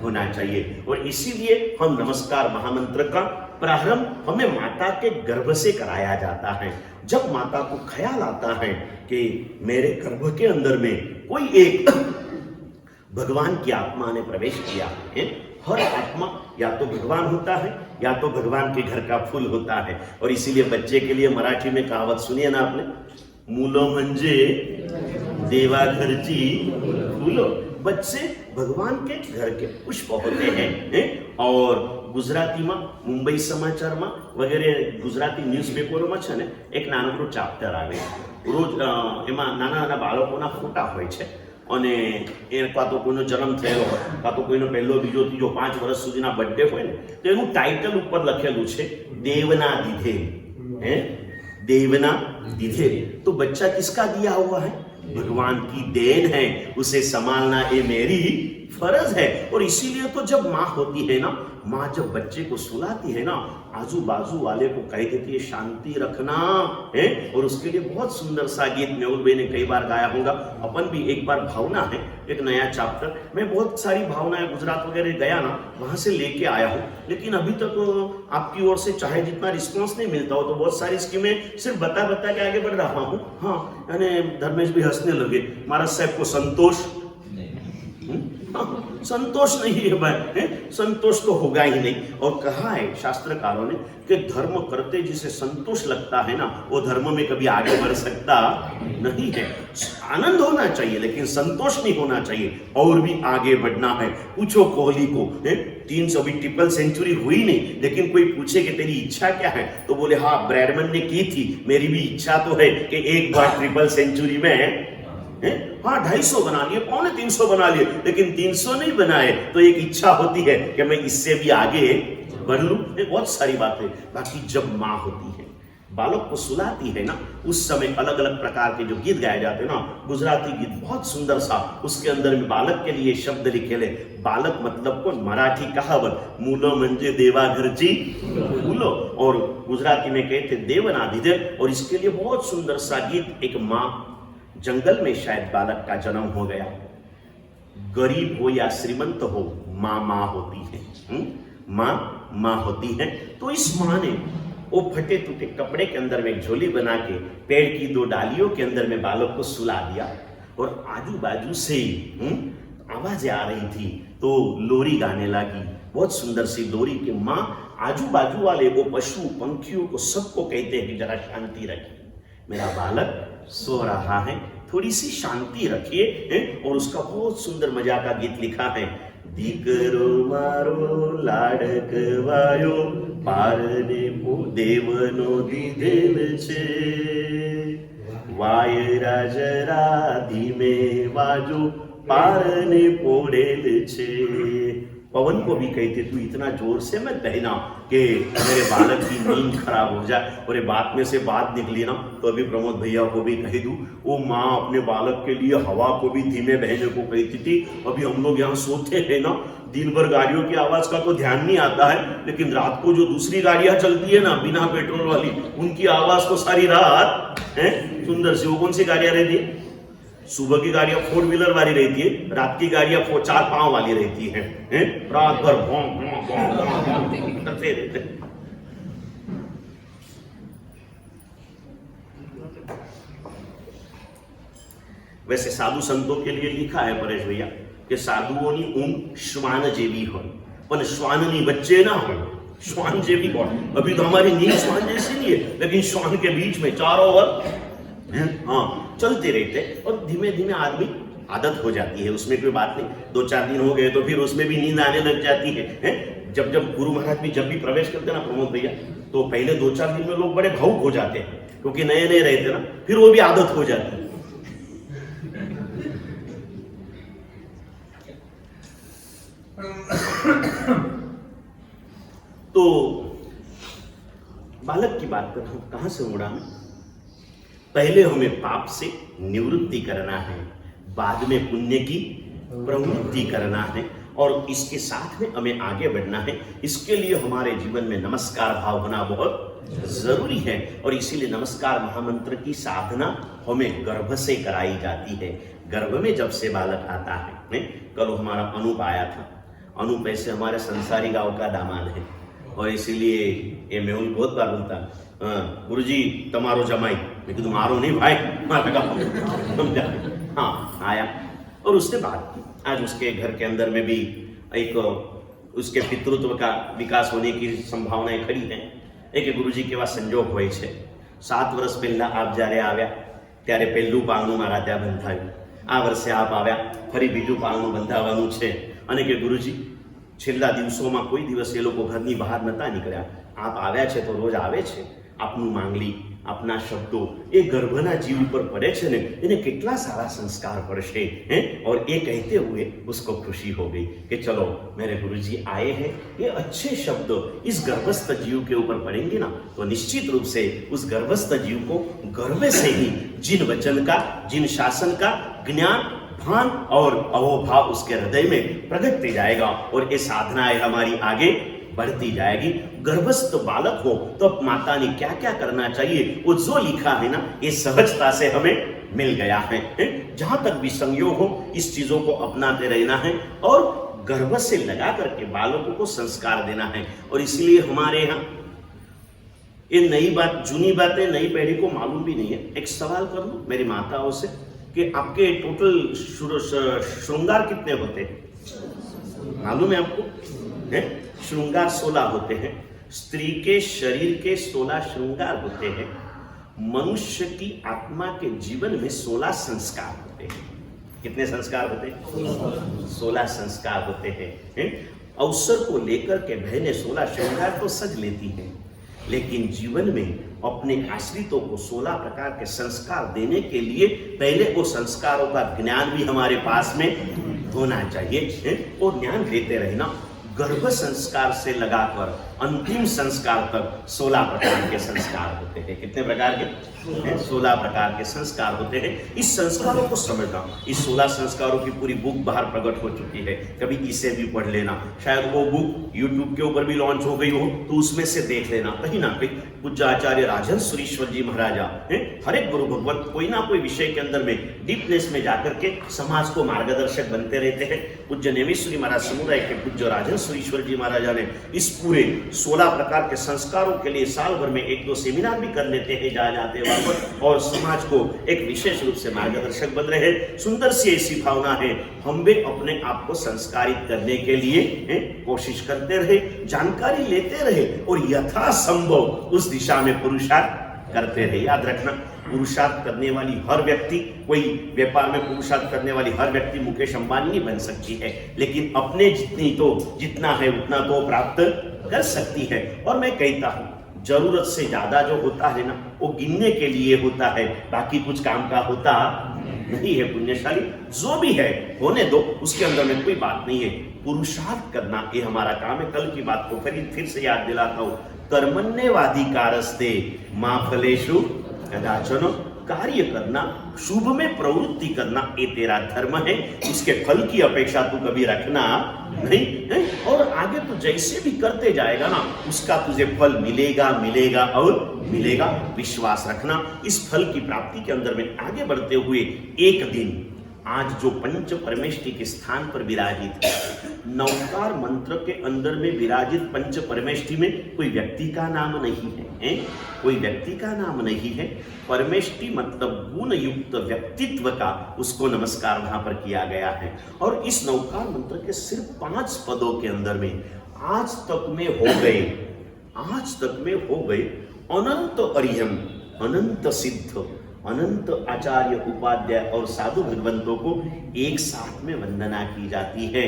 होना चाहिए। और इसीलिए हम नमस्कार महामंत्र का प्रारंभ हमें माता के गर्भ से कराया जाता है। जब माता को ख्याल आता है कि मेरे गर्भ के अंदर में कोई एक भगवान की आत्मा ने प्रवेश किया है, हर आत्मा या तो भगवान होता है या तो भगवान के घर का फूल होता है। और इसीलिए बच्चे के लिए मराठी में कहावत सुनिए ना आपने, मुलं म्हणजे देवाघरची फूलं। बच्चे भगवान के घर के पुष्प होते हैं। और गुजराती में मुंबई समाचार में वगैरह गुजराती न्यूज़पेपरों છે ને એક નાનકડું ચાપ્ટર આવે, રોજ એમાં નાના નાના બાળકોના ફોટા હોય છે અને એ કાં તો કોઈનો જન્મ થયો હોય, કાં તો કોઈનો પહેલો બીજો ત્રીજો 5 વર્ષ સુધીના બર્થડે હોય ને, તો એનું ટાઇટલ ઉપર લખેલું છે देवना दिधे, देवना दिधे। तो बच्चा किसका दिया हुआ है? भगवान की देन है, उसे संभालना ये मेरी फर्ज है। और इसीलिए तो जब माँ होती है ना, माँ जब बच्चे को सुलाती है ना, आजू बाजू वाले को कह देती है शांति रखना है। और उसके लिए बहुत सुंदर सा गीत मेहुल भाई ने कई बार गाया होगा, अपन भी एक बार भावना है एक नया चैप्टर, मैं बहुत सारी भावनाएं गुजरात वगैरह गया ना, वहां से लेके आया हूँ। लेकिन अभी तक आपकी ओर से चाहे जितना रिस्पॉन्स नहीं मिलता हो, तो बहुत सारी स्कीमें सिर्फ बता के आगे बढ़ रहा हूँ। हाँ, यानी धर्मेश भी हंसने लगे, महाराज साहब को संतोष संतोष नहीं है भाई, संतोष तो होगा ही नहीं। और कहा है शास्त्रकारों ने कि धर्म करते जिसे संतोष लगता है ना, वो धर्म में कभी आगे बढ़ सकता नहीं है। आनंद होना चाहिए लेकिन संतोष नहीं होना चाहिए, और भी आगे बढ़ना है। पूछो कोहली को, 300 भी ट्रिपल सेंचुरी हुई नहीं, लेकिन कोई पूछे कि तेरी इच्छा क्या है, तो बोले हाँ ब्रैडमैन ने की थी, मेरी भी इच्छा तो है कि एक बार ट्रिपल सेंचुरी में हाँ 250 बना लिए, 350 बना लिए, लेकिन 300 नहीं बनाए। तो एक इच्छा होती है कि मैं इससे भी आगे बढ़ लूं। बहुत सारी बातें। बाकी जब माँ होती है, बालक को सुलाती है ना, उस समय अलग अलग प्रकार के जो गीत गाए जाते हैं ना, गुजराती गीत बहुत सुंदर सा, उसके अंदर में बालक के लिए शब्द लिखे ले। बालक मतलब को मराठी कहावत मुलं म्हणजे देवाघरची फुलं, और गुजराती में कहते देवनादिदेव। और इसके लिए बहुत सुंदर सा गीत, एक माँ, जंगल में शायद बालक का जन्म हो गया, गरीब हो या श्रीमंत हो, माँ माँ होती है, माँ होती है। तो इस माँ ने वो फटे टूटे कपड़े के अंदर में एक झोली बना के पेड़ की 2 डालियों के अंदर में बालक को सुला दिया। और आजू बाजू से आवाजें आ रही थी, तो लोरी गाने लगी, बहुत सुंदर सी लोरी की। माँ आजू बाजू वाले वो पशु पंखियों को सबको कहते हैं कि जरा शांति रखिए, मेरा बालक सो रहा है, थोड़ी सी शांति रखिए। और उसका बहुत सुंदर मजा का गीत लिखा है, दीकरो मारो लाडकवायो पारने पो देवनो दीधेल छे, वायरा जरा धीमे वाजो पारने पोड़ेल छे। पवन को भी कहते तू इतना जोर से मत बहना कि मेरे बालक की नींद खराब हो जाए। और ये बात में से बात निकली ना, तो अभी प्रमोद भैया को भी कह दूं, वो माँ अपने बालक के लिए हवा को भी धीमे बहने को कहती थी। अभी हम लोग यहाँ सोते हैं ना, दिन भर गाड़ियों की आवाज का तो ध्यान नहीं आता है, लेकिन रात को जो दूसरी गाड़ियां चलती है ना बिना पेट्रोल वाली, उनकी आवाज तो सारी रात है सुंदर सी। वो कौन सी गाड़ियां रहती है? सुबह की गाड़ियां 4 व्हीलर वाली रहती है, रात की गाड़ियां 4 पांव वाली रहती है। रात भर भौं भौं भौं करते रहते। वैसे साधु संतों के लिए लिखा है परेश भैया कि साधुओं की ऊँग श्वान जेवी हो, पर श्वाननी बच्चे ना हो, श्वान जेवी हो। अभी तो हमारी नींद श्वान जैसी नहीं है, लेकिन श्वान के बीच में चारों ओर हाँ चलते रहते। और धीमे धीमे आदमी आदत हो जाती है, उसमें कोई बात नहीं। 2-4 दिन हो गए तो फिर उसमें भी नींद आने लग जाती है। जब गुरु महाराज भी जब भी प्रवेश करते ना प्रमोद भैया, तो पहले 2-4 दिन में लोग बड़े भावुक हो जाते हैं। क्योंकि नए नए रहते ना, फिर वो भी आदत हो जाती है। तो बालक की बात कर रहा हूं, कहां से मुड़ा मैं? पहले हमें पाप से निवृत्ति करना है, बाद में पुण्य की प्रवृत्ति करना है, और इसके साथ में हमें आगे बढ़ना है। इसके लिए हमारे जीवन में नमस्कार भाव होना बहुत जरूरी है, और इसीलिए नमस्कार महामंत्र की साधना हमें गर्भ से कराई जाती है। गर्भ में जब से बालक आता है, कल हमारा अनूप आया था। अनूप ऐसे हमारे संसारी गांव का दामाद है, और इसीलिए ये मेहुल बहुत बार बोलता, गुरुजी तमारो जमाई। मैं कहूँ मारो नहीं भाई, माता का समझा। हाँ आया और उसने बात की। आज उसके घर के अंदर में भी एक उसके पितृत्व का विकास होने की संभावनाएं खड़ी हैं। एक गुरुजी के पास संजोग હોય છે, 7 વર્ષ પહેલા આપ જ્યારે આવ્યા ત્યારે પહેલું પારણું મારા ત્યાં બંધાયું, આ વર્ષે આપ આવ્યા ફરી બીજું પારણું બંધાવવાનું છે, અને કે ગુરુજી છેલ્લા દિવસોમાં કોઈ દિવસ એ લોકો ઘરની બહાર નતા નીકળ્યા, આપ આવ્યા છે તો રોજ આવે છે, આપનું માંગલી આપના શબ્દો એ ગર્ભના જીવ ઉપર પડે છે ને, એને કેટલા સારા સંસ્કાર પડશે हैं। और ये कहते हुए उसको खुशी हो गई कि चलो मेरे गुरुजी आए हैं, ये अच्छे शब्द इस गर्भस्थ जीव के ऊपर पड़ेंगे ना, तो निश्चित रूप से उस गर्भस्थ जीव को गर्भ से ही जिन वचन का, जिन शासन का ज्ञान भान और अहोभाव उसके हृदय में प्रकट जाएगा, और ये साधनाएं हमारी आगे बढ़ती जाएगी। गर्भस्थ बालक हो तो माता ने क्या क्या करना चाहिए, वो जो लिखा है ना, ये सहजता से हमें मिल गया है। जहां तक भी संयोग हो इस चीजों को अपनाते रहना है, और गर्भ से लगा करके बालकों को संस्कार देना है। और इसलिए हमारे यहाँ ये नई बात, जूनी बातें नई पीढ़ी को मालूम भी नहीं है। एक सवाल कर लूं मेरी माताओं से कि आपके टोटल श्रृंगार कितने होते हैं? मालूम है आपको? है श्रृंगार 16 होते हैं। स्त्री के शरीर के 16 श्रृंगार होते हैं। मनुष्य की आत्मा के जीवन में 16 संस्कार होते हैं। कितने संस्कार होते हैं? 16 संस्कार होते हैं। अवसर को लेकर के बहनें 16 श्रृंगार तो सज लेती हैं, लेकिन जीवन में अपने आश्रितों को 16 प्रकार के संस्कार देने के लिए पहले वो संस्कारों का ज्ञान भी हमारे पास में होना चाहिए, और ज्ञान देते रहना। गर्भ संस्कार से लगाकर अंतिम संस्कार तक 16 प्रकार के संस्कार होते हैं। कितने प्रकार के? 16 प्रकार के संस्कार होते हैं। इस संस्कारों को समझना, इस 16 संस्कारों की पूरी बुक बाहर प्रकट हो चुकी है, कभी इसे भी पढ़ लेना। शायद वो बुक यूट्यूब के ऊपर भी लॉन्च हो गई हो, तो उसमें से देख लेना। कहीं ना कहीं पूज्य आचार्य राजन सुरीश्वर जी महाराजा हर एक गुरु भगवत कोई ना कोई विषय के अंदर में डीपनेस में जाकर के समाज को मार्गदर्शक बनते रहते हैं। पूज्य नेमेश्वरी महाराज समुदाय के पूज्य राजन सुरीश्वर जी महाराजा ने इस पूरे 16 प्रकार के संस्कारों के लिए साल भर में 1-2 सेमिनार भी कर लेते हैं जाते वहां पर, और समाज को एक विशेष रूप से मार्गदर्शक बन रहे हैं। सुंदर सी ऐसी भावना है, हम भी अपने आप को संस्कारित करने के लिए कोशिश करते रहे, जानकारी लेते रहे, और यथासंभव उस दिशा में पुरुषार्थ करते रहे। याद रखना, पुरुषार्थ करने वाली हर व्यक्ति, कोई व्यापार में पुरुषार्थ करने वाली हर व्यक्ति मुकेश अंबानी नहीं बन सकती है, लेकिन अपने जितना है उतना तो प्राप्त कर सकती है। और मैं कहता हूं, जरूरत से ज्यादा जो होता है ना, वो गिनने के लिए होता है, बाकी कुछ काम का होता नहीं है। पुण्यशाली जो भी है होने दो, उसके अंदर में कोई बात नहीं है। पुरुषार्थ करना ये हमारा काम है। कल की बात को फिर से याद दिलाता हूं, कर्मण्येवाधिकारस्ते मा फलेषु कदाचन। कार्य करना, शुभ में प्रवृत्ति करना, ये तेरा धर्म है। उसके फल की अपेक्षा तू कभी रखना नहीं है, और आगे तू जैसे भी करते जाएगा ना, उसका तुझे फल मिलेगा मिलेगा और मिलेगा। विश्वास रखना। इस फल की प्राप्ति के अंदर में आगे बढ़ते हुए एक दिन आज जो पंच परमेष्टि के स्थान पर विराजित है, नवकार मंत्र के अंदर में विराजित पंच परमेष्टि में कोई व्यक्ति का नाम नहीं है, कोई व्यक्ति का नाम नहीं है। परमेष्टि मतलब गुण युक्त व्यक्तित्व का उसको नमस्कार वहां पर किया गया है। और इस नवकार मंत्र के सिर्फ 5 पदों के अंदर में आज तक में हो गए अनंत अरिहम, अनंत सिद्ध, अनंत आचार्य, उपाध्याय और साधु भगवंतों को एक साथ में वंदना की जाती है।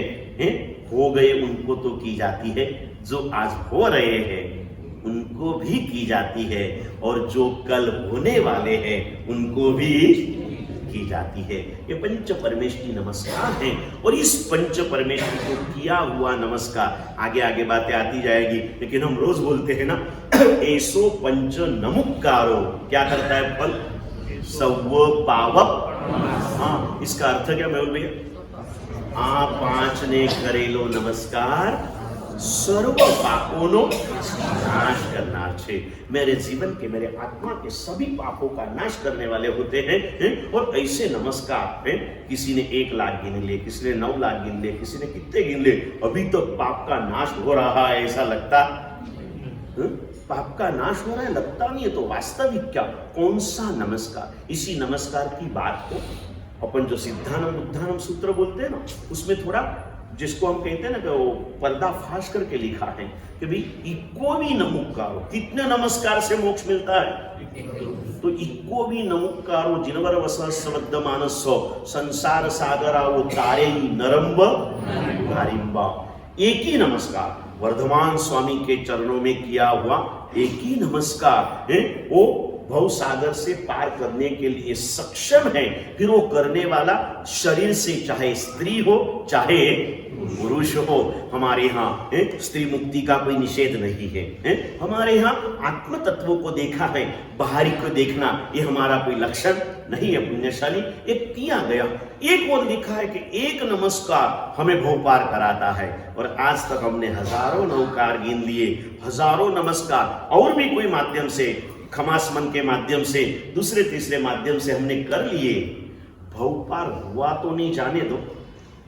हो गए उनको तो की जाती है, जो आज हो रहे हैं उनको भी की जाती है, और जो कल होने वाले हैं उनको भी की जाती है। ये पंच परमेष्टि नमस्कार है, और इस पंच परमेष्टि को किया हुआ नमस्कार, आगे आगे बातें आती जाएगी, लेकिन हम रोज बोलते हैं ना, ऐसो पंच नमुक्कारो, क्या करता है फल? सव पावक। हाँ, इसका अर्थ क्या मैं बोल भैया? आ 5 ने करेलो नमस्कार, सर्व पापों नाश करना छे। मेरे जीवन के, मेरे आत्मा के सभी पापों का नाश करने वाले होते हैं। और ऐसे नमस्कार हैं, किसी ने 1 लाख गिन लिए, किसी ने 9 लाख गिन लिए, किसी ने कितने गिन लिए, अभी तो पाप का नाश हो रहा है ऐसा लगता। पाप का नाश हो रहा है लगता नहीं है, तो वास्तविक क्या, कौन सा नमस्कार? इसी नमस्कार की बात को अपन जो सिद्धानम बुद्धानम सूत्र बोलते हैं ना, उसमें थोड़ा, जिसको हम कहते हैं ना कि वो पर्दाफाश करके लिखा है कि भाई इको भी नमुक्कारो, कितने नमस्कार से मोक्ष मिलता है? तो इको भी नमुक्कारो जिनवर वसवद्ध मानसो संसार सागरा वो तारे नरम्ब नारिम्बा। एक ही नमस्कार वर्धमान स्वामी के चरणों में किया हुआ एक ही नमस्कार है, वो भव सागर से पार करने के लिए सक्षम है। फिर वो करने वाला शरीर से, चाहे स्त्री हो चाहे पुरुष हो। हमारे यहाँ स्त्री मुक्ति का कोई निषेध नहीं है। हमारे यहाँ आत्म तत्वों को देखा है, बाहरी को देखना ये हमारा कोई लक्षण नहीं है। पुण्यशाली एक किया गया, एक और लिखा है कि एक नमस्कार हमें भव पार कराता है। और आज तक हमने हजारों नवकार गिन लिए, हजारों नमस्कार, और भी कोई माध्यम से, खमासमन के माध्यम से, दूसरे तीसरे माध्यम से हमने कर लिए। भव पार हुआ तो नहीं, जाने दो।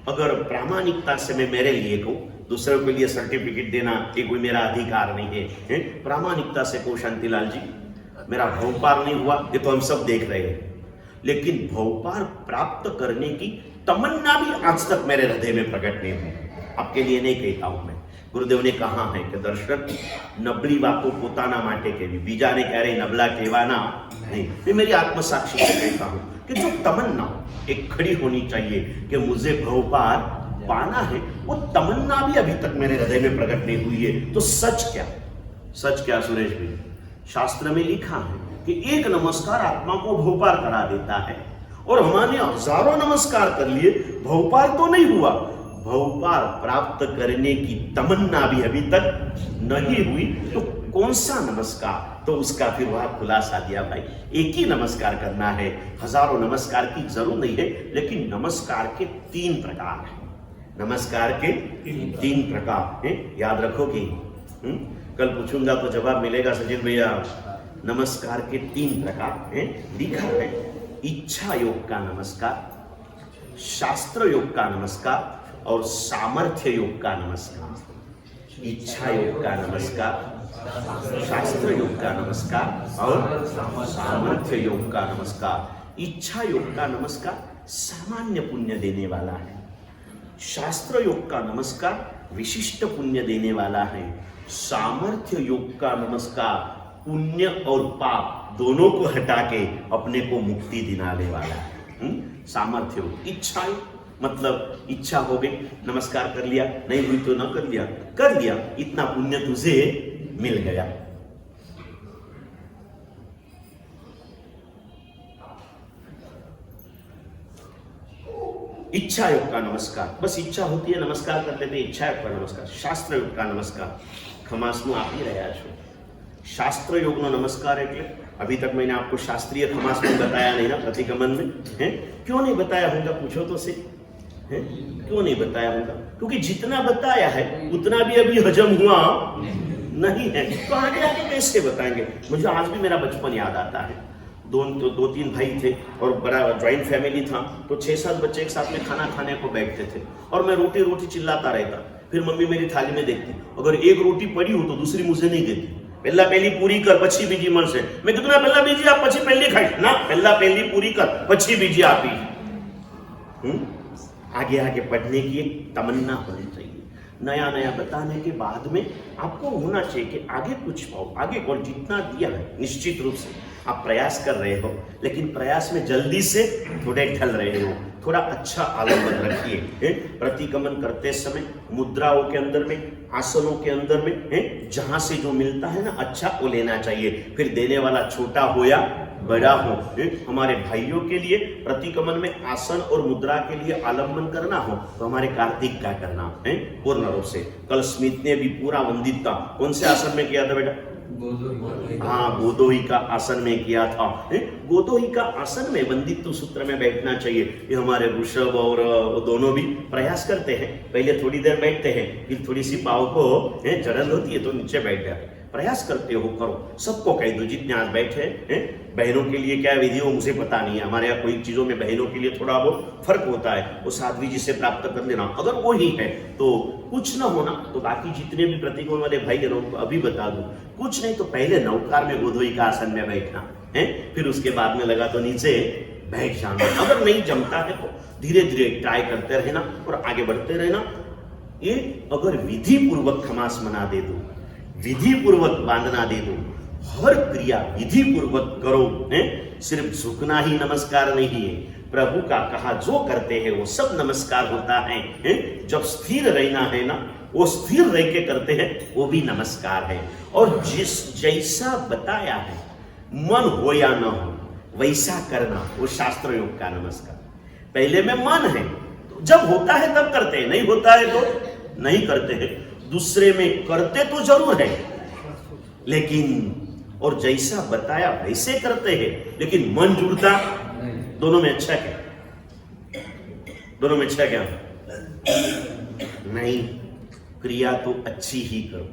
अगर प्रामाणिकता से मैं मेरे लिए कहूं, दूसरों के लिए सर्टिफिकेट देना ये कोई मेरा अधिकार नहीं है। प्रामाणिकता से कहूं, शांतिलाल जी मेरा भव पार नहीं हुआ, ये तो हम सब देख रहे हैं, लेकिन भव पार प्राप्त करने की तमन्ना भी आज तक मेरे हृदय में प्रकट नहीं हुई। आपके लिए नहीं कहता हूं मैं। गुरुदेव ने कहा है कि दर्शक नबળી વાતો પોતાના માટે કહેવી, બીજાને ક્યારેય નબળા કહેવાના नहीं। मैं मेरी आत्मसाक्षी से कहता हूं कि जो तमन्ना एक खड़ी होनी चाहिए कि मुझे भव पार पाना है, वो तमन्ना भी अभी तक मेरे हृदय में प्रकट नहीं हुई है। तो सच क्या, सच क्या सुरेश भाई? शास्त्र में लिखा है कि एक नमस्कार आत्मा को भव पार करा देता है, और हमने हजारों नमस्कार कर लिए, भव पार तो नहीं हुआ। भव पार प्राप्त करने की तमन्ना भी अभी तक नहीं हुई। तो कौन सा नमस्कार? तो उसका फिर वह खुलासा दिया, भाई एक ही नमस्कार करना है, हजारों नमस्कार की जरूरत नहीं है। लेकिन नमस्कार के 3 प्रकार हैं। नमस्कार के 3 प्रकार हैं, याद रखोगे? कल पूछूंगा तो जवाब मिलेगा सचिन भैया। नमस्कार के 3 प्रकार हैं, लिखा है। इच्छा योग का नमस्कार, शास्त्र योग का नमस्कार और सामर्थ्य योग का नमस्कार। इच्छा योग का नमस्कार, शास्त्र योग का नमस्कार और सामर्थ्य योग का नमस्कार। इच्छा योग का नमस्कार सामान्य पुण्य देने वाला है, शास्त्र योग का नमस्कार विशिष्ट पुण्य देने वाला है, सामर्थ्य योग का नमस्कार पुण्य और पाप दोनों को हटा के अपने को मुक्ति दिलाने वाला है। सामर्थ्य योग, इच्छा मतलब इच्छा हो गई, नमस्कार कर लिया, नहीं हुई तो न कर लिया, कर लिया, इतना पुण्य तुझे मिल गया। इच्छा योग का नमस्कार, बस इच्छा होती है नमस्कार कर लेते, इच्छा योग का नमस्कार। शास्त्र योग का नमस्कार खमासनु આપી રહ્યા છો। शास्त्र योग નો नमस्कार એટલે अभी तक मैंने आपको शास्त्रीय खमास में बताया नहीं ना, प्रतिगमन में है। क्यों नहीं बताया होगा पूछो तो से, है क्यों नहीं बताया होगा? क्योंकि जितना बताया है उतना भी अभी हजम हुआ नहीं है, तो आगे आगे कैसे बताएंगे? मुझे आज भी मेरा बचपन याद आता है। 2-3 भाई थे और बड़ा ज्वाइंट फैमिली था, तो 6-7 बच्चे एक साथ में खाना खाने को बैठते थे, और मैं रोटी रोटी चिल्लाता रहता। फिर मम्मी मेरी थाली में देखती, अगर एक रोटी पड़ी हो तो दूसरी मुझे नहीं देती, पहला पहली पूरी कर પછી બીજી મળશે। मैं कितना पहला बीजी आप પછી पहली खाई ना, पहला पहली पूरी कर પછી बीजी आपी। आगे आगे पढ़ने की एक तमन्ना होनी चाहिए। नया नया बताने के बाद में आपको होना चाहिए कि आगे कुछ पाओ, आगे कौन जितना दिया है निश्चित रूप से आप प्रयास कर रहे हो, लेकिन प्रयास में जल्दी से थोड़े ढल रहे हो। थोड़ा अच्छा आलम्बन रखिए। प्रतिगमन करते समय मुद्राओं के अंदर में, आसनों के अंदर में जहां से जो मिलता है ना अच्छा वो लेना चाहिए। फिर देने वाला छोटा हो या बड़ा हो। हमारे भाइयों के लिए प्रतिगमन में आसन और मुद्रा के लिए आलम्बन करना हो तो हमारे कार्तिक का करना है पूर्ण रूप से। कल स्मित ने भी पूरा वंदित का कौन से आसन में किया था बेटा? हाँ, गोदोही का आसन में किया था। गोदोही का आसन में वंदित्व सूत्र में बैठना चाहिए। ये हमारे ऋषभ और दोनों भी प्रयास करते हैं। पहले थोड़ी देर बैठते हैं, फिर थोड़ी सी पाँव को जड़न होती है तो नीचे बैठ जाते। प्रयास करते हो, करो। सबको कह दो जितने आज बैठे हैं। बहनों के लिए क्या विधि हो मुझे पता नहीं है। हमारे यहाँ कोई चीजों में बहनों के लिए थोड़ा बहुत फर्क होता है, वो साध्वी जी से प्राप्त कर लेना। अगर वो ही है तो कुछ न होना तो बाकी जितने भी प्रतिगमन वाले भाई बहनों को अभी बता दूं, कुछ नहीं तो पहले नौकार में गोदोही का आसन में बैठना है, फिर उसके बाद में लगा तो नीचे बैठ जाना। अगर नहीं जमता है तो धीरे धीरे ट्राई करते रहना और आगे बढ़ते रहना। ये अगर विधि पूर्वक खमास मना दे दो, विधि पूर्वक बांधना दे दो, हर क्रिया विधि पूर्वक करो, सिर्फ झुकना ही नमस्कार नहीं है। प्रभु का कहा जो करते हैं वो सब नमस्कार होता है। जब स्थिर रहना है ना, वो स्थिर रह के करते हैं वो भी नमस्कार है। और जिस जैसा बताया है, मन हो या न हो वैसा करना, वो शास्त्र योग का नमस्कार। पहले में मन है तो जब होता है तब करते हैं, नहीं होता है तो नहीं करते हैं। दूसरे में करते तो जरूर है, लेकिन और जैसा बताया वैसे करते हैं, लेकिन मन जुड़ता। दोनों में अच्छा क्या? दोनों में अच्छा क्या? नहीं, क्रिया तो अच्छी ही करो,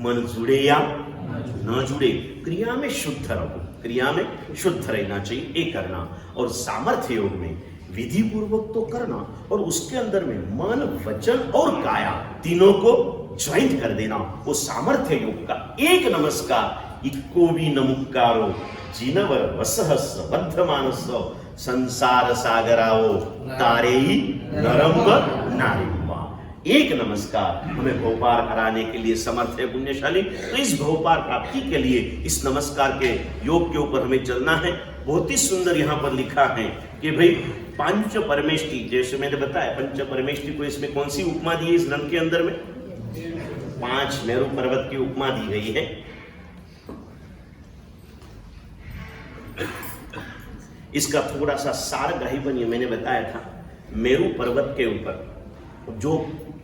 मन जुड़े या न जुड़े, क्रिया में शुद्ध रहो। क्रिया में शुद्ध रहना चाहिए, ये करना। और सामर्थ्य योग में विधि पूर्वक तो करना, और उसके अंदर में मन, वचन और काया तीनों को ज्वाइंट कर देना। वो सामर्थ्य योग का एक नमस्कार, इक्को भी नमुकारो जिनवर वसहस बद्ध मानस संसार सागराओ तारे नरम नारिवा। एक नमस्कार हमें भवपार कराने के लिए समर्थ है पुण्यशाली। तो इस भवपार प्राप्ति के लिए इस नमस्कार के योग के ऊपर हमें चलना है। बहुत ही सुंदर यहाँ पर लिखा है कि भाई पंच परमेष्टि, जैसे मैंने बताया पंच परमेष्टि को इसमें कौन सी उपमा दी है? इस नंद के अंदर में 5 मेरु पर्वत की उपमा दी गई है। इसका थोड़ा सा सार ग्राही बनिए। मैंने बताया था मेरु पर्वत के ऊपर, जो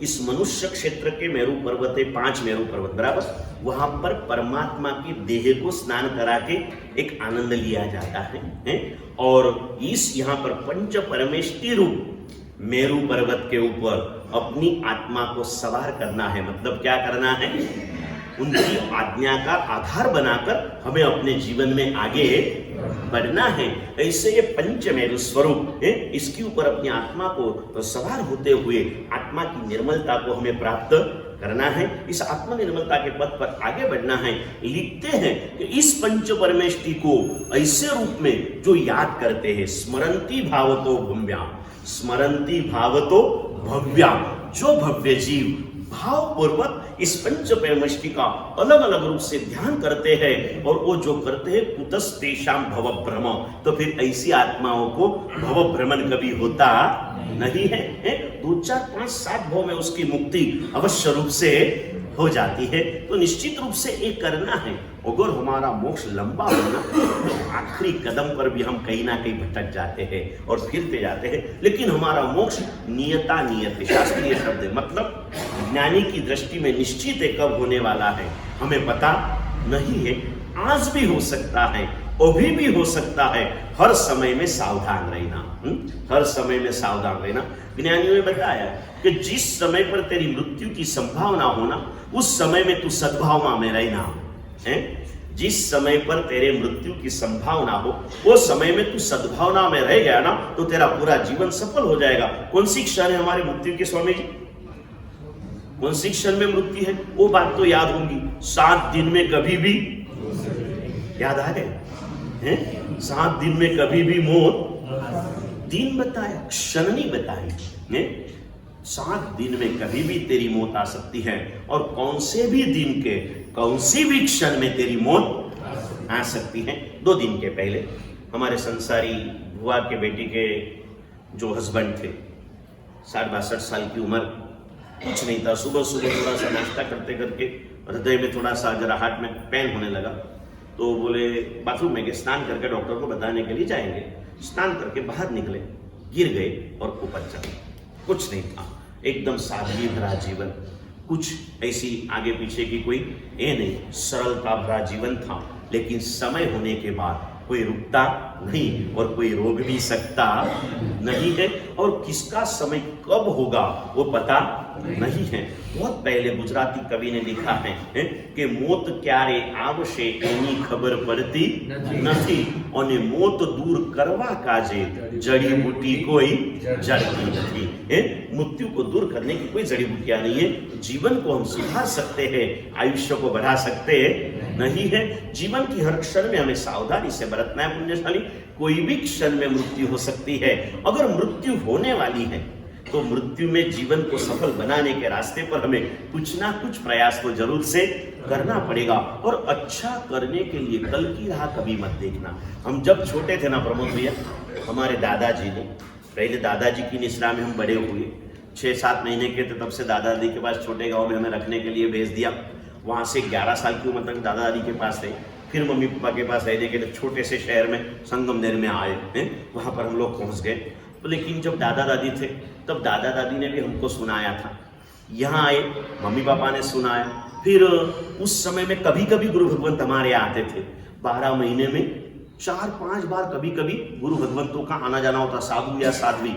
इस मनुष्य क्षेत्र के मेरु पर्वत है, 5 मेरु पर्वत बराबर, वहां पर परमात्मा की देह को स्नान करा के एक आनंद लिया जाता है। और इस यहाँ पर पंच परमेष्टि रूप मेरु पर्वत के ऊपर अपनी आत्मा को सवार करना है। मतलब क्या करना है? उनकी आज्ञा का आधार बनाकर हमें अपने जीवन में आगे बढ़ना है। ऐसे ये पंचमेरु स्वरूप है, इसके ऊपर अपनी आत्मा को सवार होते हुए आत्मा की निर्मलता को हमें प्राप्त करना है। इस आत्मा निर्मलता के पथ पर आगे बढ़ना है। लिखते हैं कि इस पंच परमेष्टि को ऐसे रूप में जो याद करते हैं, स्मरंती भावतो भव्या, स्मरंती भावतो भव्या, जो भव्य जीव भाव पूर्वक इस पंच परमेष्टि का अलग अलग रूप से ध्यान करते हैं, और वो जो करते हैं कुतस्तेषां भव भ्रम, तो फिर ऐसी आत्माओं को भव भ्रमण कभी होता नहीं है। 2, 4, 5, 7 भाव में उसकी मुक्ति अवश्य रूप से हो जाती है। तो निश्चित रूप से ये करना है। अगर हमारा मोक्ष लंबा होना तो आखिरी कदम पर भी हम कहीं ना कहीं भटक जाते हैं और फिरते जाते हैं, लेकिन हमारा मोक्ष नियता नियत, शास्त्रीय शब्द है, मतलब ज्ञानी की दृष्टि में निश्चित है कब होने वाला है हमें पता नहीं है। आज भी हो सकता है, अभी भी हो सकता है। हर समय में सावधान रहना, हर समय में सावधान रहना। ज्ञानियों ने बताया कि जिस समय पर तेरी मृत्यु की संभावना होना, उस समय में तू सद्भावना में रहना है। जिस समय पर तेरे मृत्यु की संभावना हो, वो समय में तू सद्भावना में रह गया ना, तो तेरा पूरा जीवन सफल हो जाएगा। कौन सी क्षण है हमारी मृत्यु की स्वामी जी? कौन सी क्षण में मृत्यु है? वो बात तो याद होगी। 7 दिन में कभी भी, याद आ गए? 7 दिन में कभी भी मौत, दिन बताया, क्षण नहीं बताई। 7 दिन में कभी भी तेरी मौत आ सकती है, और कौन से भी दिन के कौन सी भी क्षण में तेरी मौत आ सकती है। 2 दिन के पहले हमारे संसारी बुआ के बेटी के जो हस्बैंड थे, 62 साल की उम्र, कुछ नहीं था, सुबह सुबह थोड़ा सा नाश्ता करते करके हृदय में थोड़ा सा जरा हार्ट में पेन होने लगा, तो बोले बाथरूम में गए, स्नान करके डॉक्टर को बताने के लिए जाएंगे। स्नान करके बाहर निकले, गिर गए और ऊपर चले। कुछ नहीं था, एकदम सादगी भरा जीवन, कुछ ऐसी आगे पीछे की कोई ये नहीं, सरलता भरा जीवन था। लेकिन समय होने के बाद कोई रुकता नहीं और कोई रोक भी सकता नहीं है, और किसका समय कब होगा वो पता नहीं है। बहुत पहले गुजराती कवि ने लिखा है कि मोत क्यारे आवशे एनी खबर पड़ती नहीं, और मोत दूर करवा काजे जड़ी बूटी कोई जड़ती नहीं। मृत्यु को दूर करने की कोई जड़ी बूटियां नहीं है। जीवन को हम सुधार सकते हैं, आयुष्य को बढ़ा सकते नहीं है। जीवन की हर क्षण में हमें सावधानी से बरतना है पुण्यशाली। कोई भी क्षण में मृत्यु हो सकती है। अगर मृत्यु होने वाली है तो मृत्यु में जीवन को सफल बनाने के रास्ते पर हमें कुछ ना कुछ प्रयास तो जरूर से करना पड़ेगा, और अच्छा करने के लिए कल की राह कभी मत देखना। हम जब छोटे थे ना प्रमोद भैया, हमारे दादाजी ने, पहले दादाजी की निश्रा में हम बड़े हुए, 6-7 महीने के थे तब से दादा दादी के पास छोटे गांव में हमें रखने के लिए भेज दिया। वहां से 11 साल की उम्र तक दादा दादी के पास थे। फिर मम्मी पापा के पास रहने के लिए छोटे से शहर में संगमनेर में आए हैं, वहां पर हम लोग पहुंच गए। तो लेकिन जब दादा दादी थे तब दादा दादी ने भी हमको सुनाया था, यहाँ आए मम्मी पापा ने सुनाया। फिर उस समय में कभी कभी गुरु भगवंत हमारे यहाँ आते थे, 12 महीने में 4-5 बार कभी कभी गुरु भगवंतों का आना जाना होता, साधु या साध्वी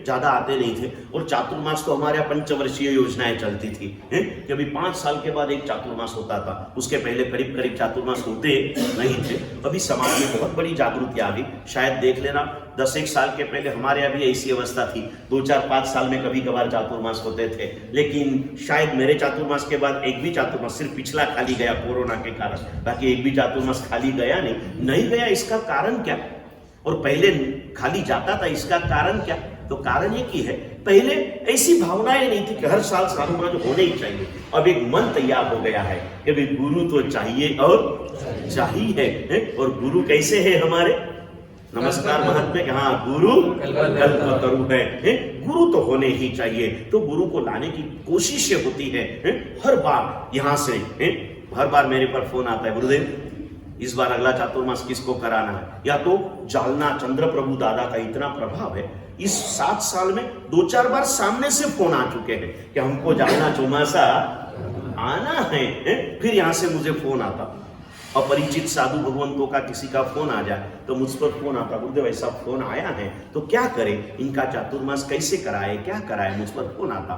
ज्यादा आते नहीं थे। और चातुर्मास तो हमारे यहाँ पंचवर्षीय योजनाएं चलती थी कि अभी 5 साल के बाद एक चातुर्मास होता था, उसके पहले करीब करीब चातुर्मास होते नहीं थे। अभी समाज में बहुत बड़ी जागृति आ गई, शायद देख लेना 10-1 साल के पहले हमारे यहाँ भी ऐसी अवस्था थी, 2-4-5 साल में कभी कभार चातुर्मास होते थे। लेकिन शायद मेरे चातुर्मास के बाद एक भी चातुर्मास, सिर्फ पिछला खाली गया कोरोना के कारण, बाकी एक भी चातुर्मास खाली गया नहीं गया। इसका कारण क्या? और पहले खाली जाता था, इसका कारण क्या? तो कारण ये की है, पहले ऐसी भावनाएं नहीं थी कि हर साल चातुर्मास होने ही चाहिए। अब एक मन तैयार हो गया है कि भाई गुरु तो चाहिए और चाहिए। और गुरु कैसे है हमारे? नमस्कार महात्मा के, हाँ, गुरु कल्पतरु है। गुरु तो होने ही चाहिए। तो गुरु को लाने की कोशिशें होती है। हर बार यहाँ से हर बार मेरे पर फोन आता है, गुरुदेव इस बार अगला चातुर्मास किसको कराना है? या तो जालना चंद्र प्रभु दादा का इतना प्रभाव है, इस 7 साल में 2-4 बार सामने से फोन आ चुके हैं कि हमको जालना चौमासा आना है। फिर यहाँ से मुझे फोन आता, अपरिचित साधु भगवंतों का किसी का फोन आ जाए तो मुझ पर फोन आता, गुरुदेव ऐसा फोन आया है तो क्या करें, इनका चातुर्मास कैसे कराए, क्या कराए, मुझ पर फोन आता।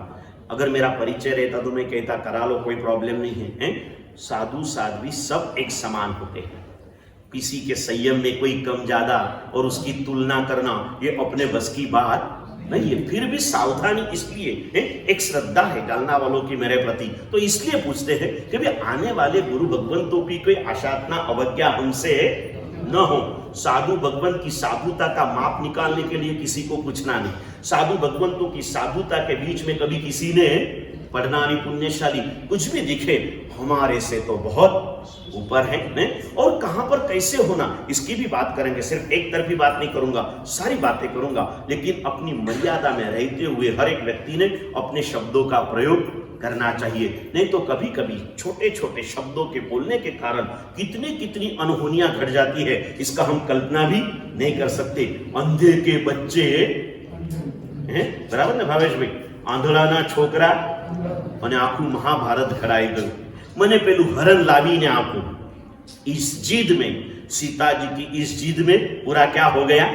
अगर मेरा परिचय रहता तो मैं कहता करा लो, कोई प्रॉब्लम नहीं है। साधु साध्वी सब एक समान होते हैं, किसी के संयम में कोई कम ज्यादा और उसकी तुलना करना ये अपने बस की बात नहीं है। फिर भी सावधानी इसलिए एक श्रद्धा है डालना वालों की मेरे प्रति, तो इसलिए पूछते हैं कि भाई आने वाले गुरु भगवंतों की कोई आशातना अवज्ञा हमसे न हो। साधु भगवंत की साधुता का माप निकालने के लिए किसी को पूछना नहीं। साधु भगवंतों की साधुता के बीच में कभी किसी ने पढ़ना नहीं। पुण्यशाली कुछ भी दिखे हमारे से तो बहुत ऊपर है। और कहां पर कैसे होना इसकी भी बात करेंगे, सिर्फ एक तरफी बात नहीं करूंगा, सारी बातें करूंगा। लेकिन अपनी मर्यादा में रहते हुए हर एक व्यक्ति ने अपने शब्दों का प्रयोग करना चाहिए। नहीं तो कभी कभी छोटे छोटे शब्दों के बोलने के कारण कितनी अनहोनियां घट जाती है, इसका हम कल्पना भी नहीं कर सकते। अंधे के बच्चे हैं, बराबर ना भावेश भाई, आंधळाना छोकरा અને આખું મહાભારત ઘડાઈ ગયું। મને પેલું હરણ લાવીને આપો। इस जिद में, सीता जी की इस जिद में पूरा क्या हो गया,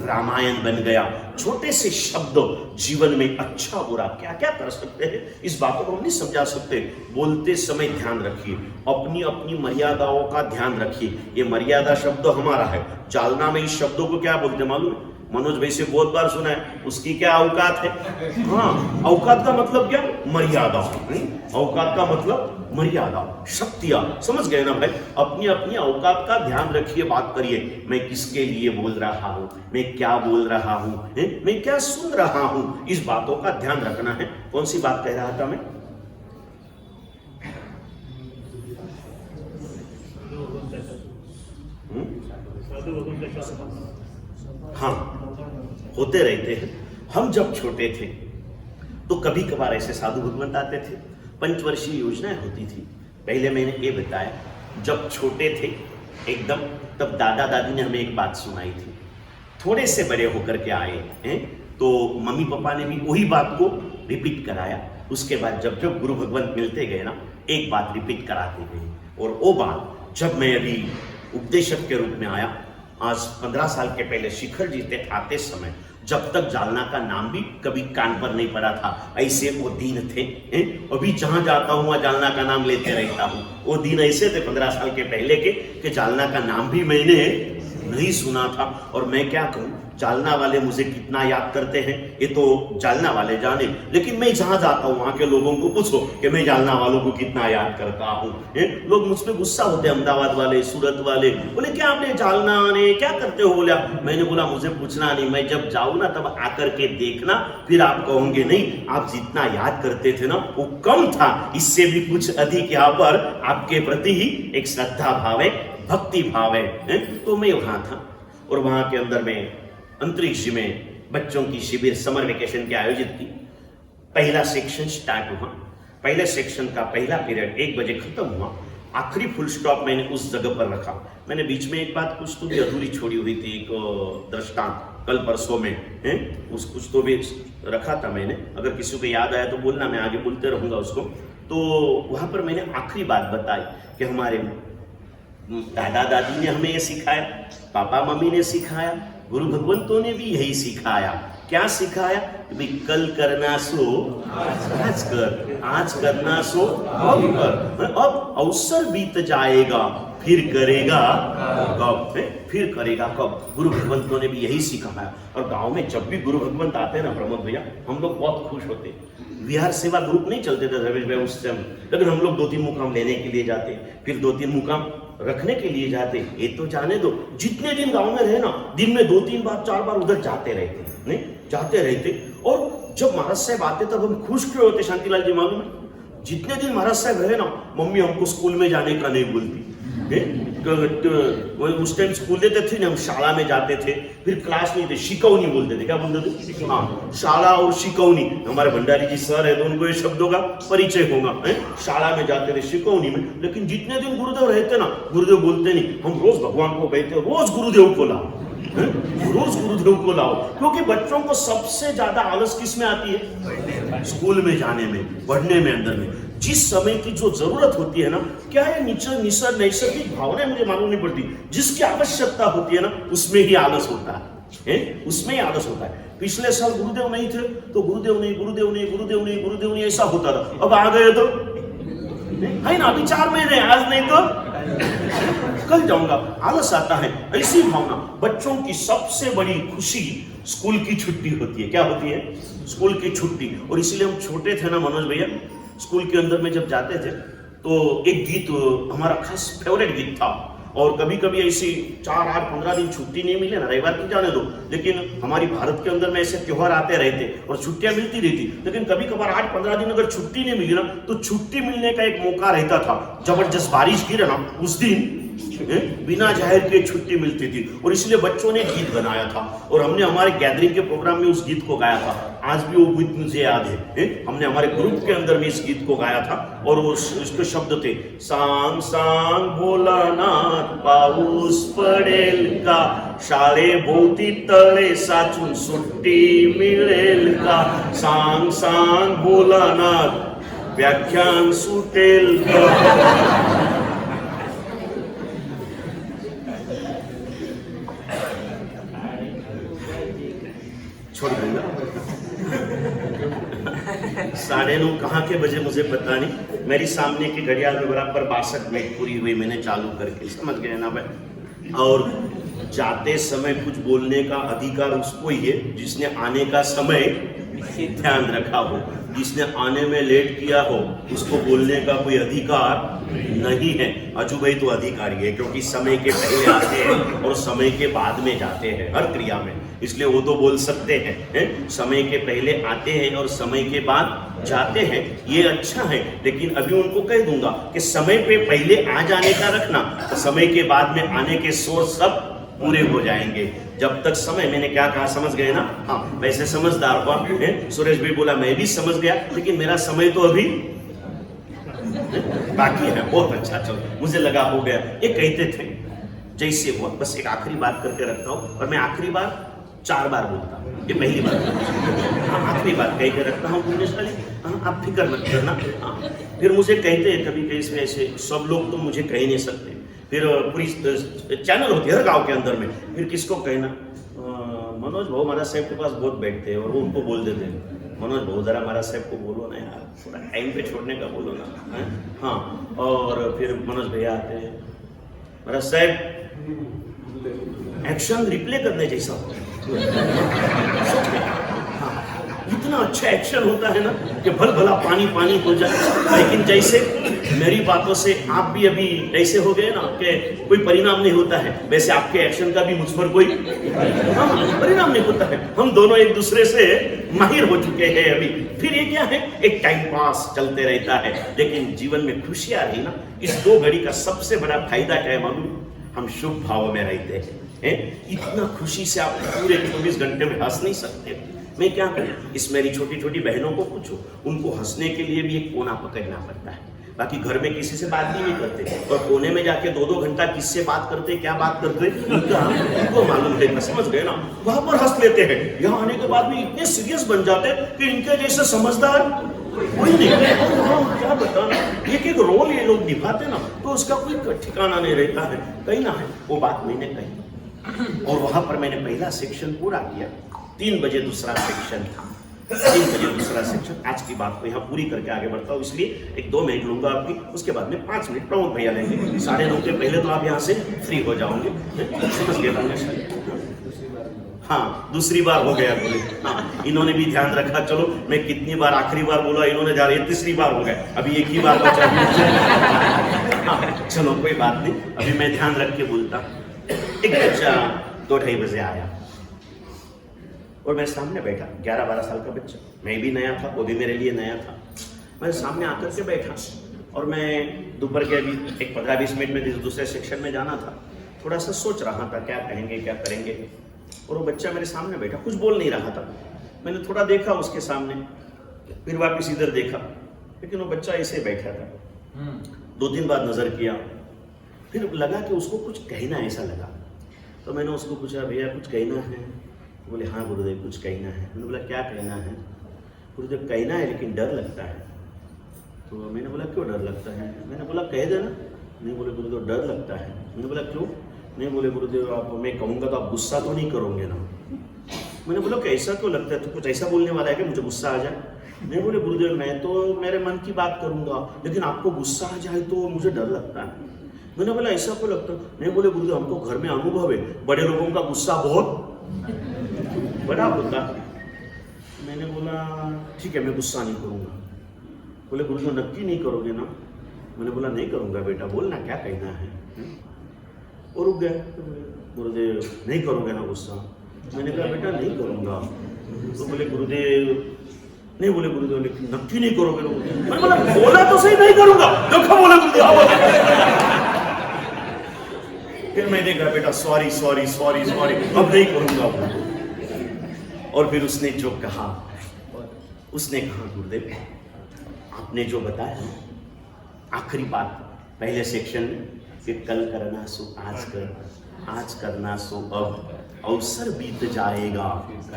रामायण बन गया। छोटे से शब्द जीवन में अच्छा बुरा क्या क्या कर सकते हैं, इस बातों को हम नहीं समझा सकते। बोलते समय ध्यान रखिए, अपनी अपनी मर्यादाओं का ध्यान रखिए। ये मर्यादा शब्द हमारा है। जालना में इस शब्दों को क्या बोलते मालूम? मनोज भाई से बहुत बार सुना है, उसकी क्या औकात है। हाँ, औकात का मतलब क्या? मर्यादा। औकात का मतलब मर्यादा, शक्तियां। समझ गए ना भाई? अपनी अपनी औकात का ध्यान रखिए, बात करिए। मैं किसके लिए बोल रहा हूं, मैं क्या बोल रहा हूं, मैं क्या सुन रहा हूं, इस बातों का ध्यान रखना है। कौन सी बात कह रहा था मैं? हाँ, होते रहते हैं। हम जब छोटे थे तो कभी कभार ऐसे साधु भगवंत आते थे, पंचवर्षीय योजनाएं होती थी। पहले मैंने ये बताया, जब छोटे थे एकदम, तब दादा दादी ने हमें एक बात सुनाई थी। थोड़े से बड़े होकर के आए हैं तो मम्मी पापा ने भी वही बात को रिपीट कराया। उसके बाद जब जब गुरु भगवंत मिलते गए ना, एक बात रिपीट कराते गए, और वो बात जब मैं अभी उपदेशक के रूप में आया, आज 15 साल के पहले शिखर जी थे, आते समय जब तक जालना का नाम भी कभी कान पर नहीं पड़ा था, ऐसे वो दिन थे। अभी जहां जाता हूं वहां जालना का नाम लेते रहता हूं। वो दिन ऐसे थे 15 साल के पहले के कि जालना का नाम भी मैंने नहीं सुना था। और मैं क्या कहूं, जालना वाले मुझे कितना याद करते हैं ये तो जालना वाले जाने, लेकिन मैं जहां जाता हूं वहां के लोगों को पूछो कि मैं जालना वालों को कितना याद करता हूं। लोग मुझ पे गुस्सा होते हैं, अहमदाबाद वाले, सूरत वाले, बोले क्या आपने जालना ने क्या करते हो? बोला, मैंने बोला मुझे पूछना नहीं, मैं जब जाऊं ना तब आकर के देखना, फिर आप कहोगे नहीं आप जितना याद करते थे ना वो कम था, इससे भी कुछ अधिक यहाँ पर आपके प्रति ही एक श्रद्धा भाव है, भक्ति भाव है। तो मैं वहां था और वहां के अंदर में अंतरिक्ष में बच्चों की शिविर समर वेकेशन के आयोजित की। पहला सेक्शन स्टार्ट हुआ, पहले सेक्शन का पहला पीरियड 1 बजे खत्म हुआ। आखिरी फुल स्टॉप मैंने उस जगह पर रखा। मैंने बीच में एक बात कुछ तो भी अधूरी छोड़ी हुई थी, एक दृष्टांत कल परसों में उस कुछ तो भी रखा था मैंने। अगर किसी को याद आया तो बोलना, मैं आगे बोलते रहूंगा उसको। तो वहां पर मैंने आखिरी बात बताई कि हमारे दादा दादी ने हमें ये सिखाया, पापा मम्मी ने सिखाया, गुरु भगवंतों ने भी यही सिखाया। क्या सिखाया? भाई कल करना सो आज कर, आज करना सो अब कर, अब अवसर बीत जाएगा फिर करेगा कब? फिर करेगा कब? गुरु भगवंतों ने भी यही सिखाया। और गांव में जब भी गुरु भगवंत आते हैं ना प्रमोद भैया, हम लोग बहुत खुश होते। विहार सेवा ग्रुप नहीं चलते थे रमेश भाई उस समय, लेकिन हम लोग 2-3 मुकाम लेने के लिए जाते, फिर 2-3 मुकाम रखने के लिए जाते। ये तो जाने दो, जितने दिन गांव में रहे ना, दिन में 2-3 बार 4 बार उधर जाते रहते, नहीं जाते रहते। और जब महाराज साहब आते तब हम खुश क्यों होते शांतिलाल जी मालूम है? जितने दिन महाराज साहब रहे ना, मम्मी हमको स्कूल में जाने का नहीं बोलती। उस टाइम स्कूल देते थे ना, हम शाला में जाते थे, फिर क्लास नहीं थे, शिकवनी बोलते थे। क्या बोलते थे? हाँ, शाला और शिकवनी। हमारे भंडारी जी सर है तो उनको ये शब्दों का परिचय होगा। शाला में जाते थे, शिकवनी में। लेकिन जितने दिन गुरुदेव रहते ना, गुरुदेव बोलते नहीं, हम रोज भगवान को कहते, रोज गुरुदेव को लाओ, रोज गुरुदेव को लाओ। क्योंकि बच्चों को सबसे ज्यादा आलस किस में आती है? स्कूल में जाने में, पढ़ने में, अंदर में। जिस समय की जो जरूरत होती है ना, क्या है निसर नैसर्गिक भावनाएं मुझे मालूम नहीं पड़ती, जिसकी आवश्यकता होती है ना उसमें ही आलस होता है, उसमें ही आलस होता है। पिछले साल गुरुदेव नहीं थे तो गुरुदेव नहीं, गुरुदेव नहीं, गुरुदेव नहीं, गुरुदेव नहीं, ऐसा होता था। अब आ गए तो है ना, अभी 4 महीने, आज नहीं तो कल जाऊंगा, आलस आता है। ऐसी भावना। बच्चों की सबसे बड़ी खुशी स्कूल की छुट्टी होती है। क्या होती है? स्कूल की छुट्टी। और इसीलिए हम छोटे थे ना मनोज भैया, स्कूल के अंदर में जब जाते थे तो एक गीत हमारा खास फेवरेट गीत था। और कभी कभी ऐसी 4, 8, 15 दिन छुट्टी नहीं मिले ना, रविवार की जाने दो, लेकिन हमारी भारत के अंदर में ऐसे त्योहार आते रहते और छुट्टियां मिलती रहती। लेकिन कभी कभार 8-15 दिन अगर छुट्टी नहीं मिली ना, तो छुट्टी मिलने का एक मौका रहता था। जबरदस्त बारिश गिरे ना उस दिन, बिना जाहिर के छुट्टी मिलती थी। और इसलिए बच्चों ने गीत बनाया था और हमने हमारे गैदरिंग के प्रोग्राम में उस गीत को गाया था। आज भी वो गीत मुझे याद है। हमने हमारे ग्रुप के अंदर में इस गीत को गाया था और उसके शब्द थे, सांग सांग भोलानाथ पाऊस पडेल का, शाळे भोवती तळे साचून सुट्टी मिळेल का, सांग सांग भोलानाथ व्याख्यान सुटेल का। छोड़ देगा 9:30 कहाँ के बजे मुझे पता नहीं। मेरी सामने की घड़ियाल में बराबर 62 मिनट पूरी हुई, मैंने चालू करके, समझ गए ना भाई। और जाते समय कुछ बोलने का अधिकार उसको ही है जिसने आने का समय ध्यान रखा हो। जिसने आने में लेट किया हो उसको बोलने का कोई अधिकार नहीं है। अजू भाई तो अधिकारी है क्योंकि समय के पहले आते हैं और समय के बाद में जाते हैं हर क्रिया में, इसलिए वो तो बोल सकते हैं। समय के पहले आते हैं और समय के बाद जाते हैं, ये अच्छा है। लेकिन अभी उनको कह दूंगा कि समय पे पहले आ जाने का रखना, तो समय के बाद में आने के सोर्स सब पूरे हो जाएंगे। जब तक समय, मैंने क्या कहा समझ गए ना? हाँ, वैसे समझदार हुआ। सुरेश भाई बोला मैं भी समझ गया, लेकिन मेरा समय तो अभी बाकी है। बहुत अच्छा, चलो मुझे लगा हो गया। ये कहते थे जैसे हुआ। बस एक आखिरी बात करके रखता हूँ, और मैं आखिरी बार 4 बार बोलता हूँ, ये पहली बार। हाँ, आखिरी बात कह के रखता हूँ पुण्यशाली। हाँ, आप फिक्र मत करना। हाँ, फिर मुझे कहते हैं कभी कहीं से ऐसे, सब लोग तो मुझे कह नहीं सकते, फिर पूरी चैनल होती है हर गाँव के अंदर में, फिर किसको कहना, मनोज भाऊ महाराज साहब के पास बहुत बैठते हैं, और वो उनको बोल देते हैं, मनोज भाऊ जरा महाराज साहब को बोलो ना यार, थोड़ा टाइम पे छोड़ने का बोलो ना। हाँ, और फिर मनोज भैया आते हैं, महाराज साहब एक्शन रिप्ले करने जैसा हो। हाँ, इतना अच्छा एक्शन होता है ना कि भल भला पानी पानी हो जाए। लेकिन जैसे मेरी बातों से आप भी अभी ऐसे हो गए ना कि कोई परिणाम नहीं होता है, वैसे आपके एक्शन का भी मुझ पर कोई परिणाम नहीं होता है। हम दोनों एक दूसरे से माहिर हो चुके हैं अभी। फिर ये क्या है, एक टाइम पास चलते रहता है, लेकिन जीवन में खुशियां रही ना। इस 2 घड़ी का सबसे बड़ा फायदा क्या है मालूम? हम शुभ भाव में रहते हैं। इतना खुशी से आप पूरे 24 घंटे में हंस नहीं सकते। मैं क्या करूं, इस मेरी छोटी छोटी बहनों को पूछो, उनको हंसने के लिए भी एक कोना पकड़ना पड़ता है। बाकी घर में किसी से बात भी नहीं करते, और कोने में जाके 2-2 घंटा किससे बात करते, क्या बात करते, उनको मालूम है। समझ गए ना? वहां पर हंस लेते हैं, यहाँ आने के बाद भी इतने सीरियस बन जाते हैं कि इनके जैसे समझदार कोई नहीं। क्या बताना, एक रोल ये लोग निभाते ना, तो उसका कोई ठिकाना नहीं रहता है। कहीं ना है वो बात मैंने कही, और वहां पर मैंने पहला सेक्शन पूरा किया। 3 बजे दूसरा सेक्शन था, 3 बजे दूसरा सेक्शन। आज की बात को यहाँ पूरी करके आगे बढ़ता हूँ, इसलिए एक 2 मिनट लूंगा आपकी, उसके बाद में 5 मिनट प्रमोद भैया लेंगे। 9:30 के पहले तो आप यहाँ से फ्री हो जाओगे। समझ गए? हाँ, दूसरी बार हो गया बोले। हाँ, इन्होंने भी ध्यान रखा। चलो मैं कितनी बार आखिरी बार बोला, इन्होंने जा रही है 3री बार हो गया, अभी एक ही बार बचा। हाँ, चलो कोई बात नहीं, अभी मैं ध्यान रख के बोलता। एक बच्चा 2-2:30 बजे आया, और मेरे सामने बैठा, 11-12 साल का बच्चा। मैं भी नया था, वो भी मेरे लिए नया था। मेरे सामने आकर के बैठा, और मैं दोपहर के अभी एक 15-20 मिनट में दूसरे सेक्शन में जाना था। थोड़ा सा सोच रहा था क्या कहेंगे क्या करेंगे, और वो बच्चा मेरे सामने बैठा, कुछ बोल नहीं रहा था। मैंने थोड़ा देखा उसके सामने, फिर वापस इधर देखा, लेकिन वो बच्चा ऐसे बैठा था। 2-3 बार नजर किया, फिर लगा कि उसको कुछ कहना ऐसा लगा। तो मैंने उसको पूछा, भैया कुछ कहना है? बोले हाँ गुरुदेव कुछ कहना है। मैंने बोला क्या कहना है? गुरुदेव कहना है लेकिन डर लगता है। तो मैंने बोला क्यों डर लगता है? मैंने बोला कह देना। नहीं बोले गुरुदेव डर लगता है। मैंने बोला क्यों? नहीं बोले गुरुदेव आप, मैं कहूँगा तो आप गुस्सा तो नहीं करोगे ना? मैंने बोला कैसा क्यों लगता है, तो कुछ ऐसा बोलने वाला है कि मुझे गुस्सा आ जाए? नहीं बोले गुरुदेव मैं तो मेरे मन की बात करूँगा, लेकिन आपको गुस्सा आ जाए तो मुझे डर लगता है। मैंने बोला ऐसा क्यों लगता? नहीं बोले गुरुदेव हमको घर में अनुभव है, बड़े लोगों का गुस्सा बहुत बड़ा होता। मैंने बोला ठीक है मैं गुस्सा नहीं करूँगा। बोले गुरुदेव नक्की नहीं करोगे ना? मैंने बोला नहीं करूँगा बेटा, बोलना क्या कहना है। और रुक गए। गुरुदेव नहीं करोगे ना गुस्सा? मैंने कहा बेटा नहीं करूँगा। तो बोले गुरुदेव नहीं, बोले गुरुदेव नक्की नहीं करोगे ना? मैंने बोला बोला तो सही नहीं करूँगा, देखो बोले गुरुदेव। फिर मैं देखा बेटा सॉरी सॉरी सॉरी सॉरी, अब नहीं करूँगा। और फिर उसने जो कहा, उसने कहा गुरुदेव आपने जो बताया आखिरी बात पहले सेक्शन में कि कल करना सो आज कर, आज करना सो अब, अवसर बीत जाएगा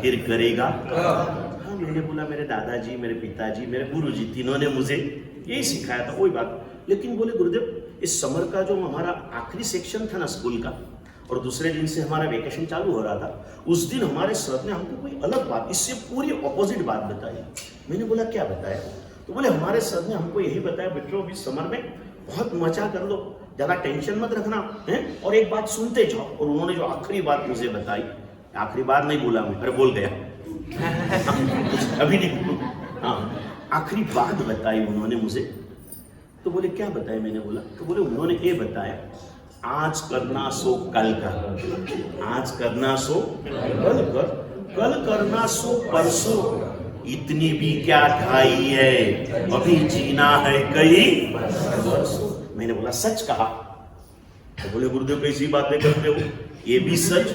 फिर करेगा। हाँ मैंने बोला मेरे दादाजी, मेरे पिताजी, मेरे गुरुजी तीनों ने मुझे यही सिखाया था, वही बात। लेकिन बोले गुरुदेव इस समर का जो हमारा आखिरी सेक्शन था ना स्कूल का, और दूसरे दिन से हमारा वेकेशन चालू हो रहा था, उस दिन हमारे सर ने हमको कोई अलग बात, इससे पूरी ऑपोजिट बात बताई। मैंने बोला क्या बताया? तो बोले हमारे सर ने हमको यही बताया बेटो अभी समर में बहुत मजा कर लो, ज़्यादा टेंशन मत रखना है, और एक बात सुनते जाओ। और उन्होंने जो आखिरी बात मुझे बताई, आखिरी बात नहीं बोला मैं, अरे बोल गया अभी नहीं, हाँ आखिरी बात बताई उन्होंने मुझे। तो बोले क्या बताया? मैंने बोला, तो बोले उन्होंने ये बताया आज करना सो कल कर, आज करना सो कल कर, कल करना सो परसों, इतनी भी क्या ढाई है, अभी जीना है कई परसों। मैंने बोला सच कहा? तो बोले गुरुदेव कैसी बातें करते हो? ये भी सच,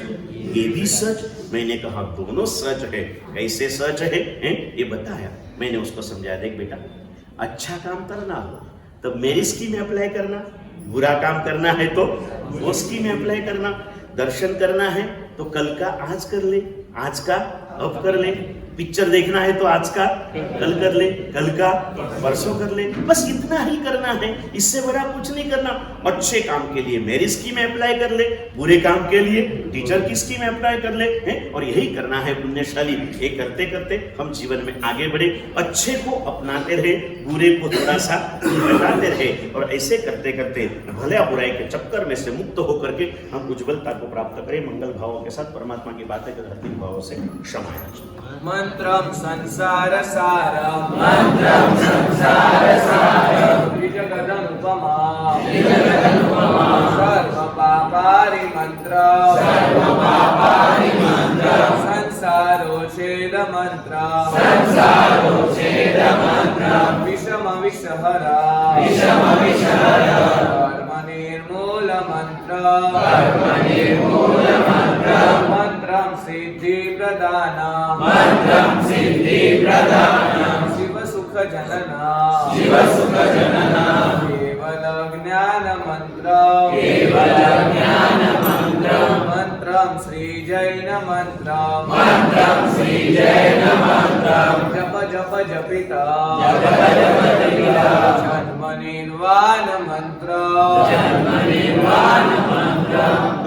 ये भी सच। मैंने कहा दोनों सच है। कैसे सच है, हैं? ये बताया। मैंने उसको समझाया, देख बेटा, अच्छा काम करना हो तो मेरी स्कीम अप्लाई करना, बुरा काम करना है तो वो स्कीम अप्लाई करना, दर्शन करना है तो कल का आज कर ले, आज का अब कर ले, पिक्चर देखना है तो आज का कल कर ले, कल का परसों कर ले, बस इतना ही करना है, इससे बड़ा कुछ नहीं करना। अच्छे काम के लिए मेरी स्कीम अप्लाई कर ले, बुरे काम के लिए टीचर की स्कीम अप्लाई कर ले, हैं? और यही करना है पुण्यशाली। ये करते करते हम जीवन में आगे बढ़े, अच्छे को अपनाते रहे, बुरे को थोड़ा सा बताते रहे, और ऐसे करते करते भले बुराई के चक्कर में से मुक्त होकर के हम उज्ज्वलता को प्राप्त करें। मंगल भावों के साथ परमात्मा की बातें कर धरती भावों से क्षमा। मंत्रम संसार सारम, मंत्रम संसार सारम, त्रिजगदनुपमा, त्रिजगदनुपमा, सर्व पापारि मंत्रम, सर्व पापारि मंत्रम, संसारोच्छेद मंत्रम, संसारोच्छेद मंत्रम, विषम विषहरा, विषम विषहरा, कर्म निर्मूल मंत्रम, कर्म निर्मूल मंत्रम, मंत्रम सिद्धि प्रदानम, मंत्रम सिद्धि प्रदानम, शिव सुख जनना, शिव सुख जनना, केवल ज्ञान मंत्रम, केवल ज्ञान मंत्रम, मंत्रम श्री जैन मंत्रम, मंत्रम श्री जैन मंत्रम, जप जप जपिता, जप जप जपिता, जन्म निर्वाण मंत्रम, जन्म निर्वाण मंत्रम,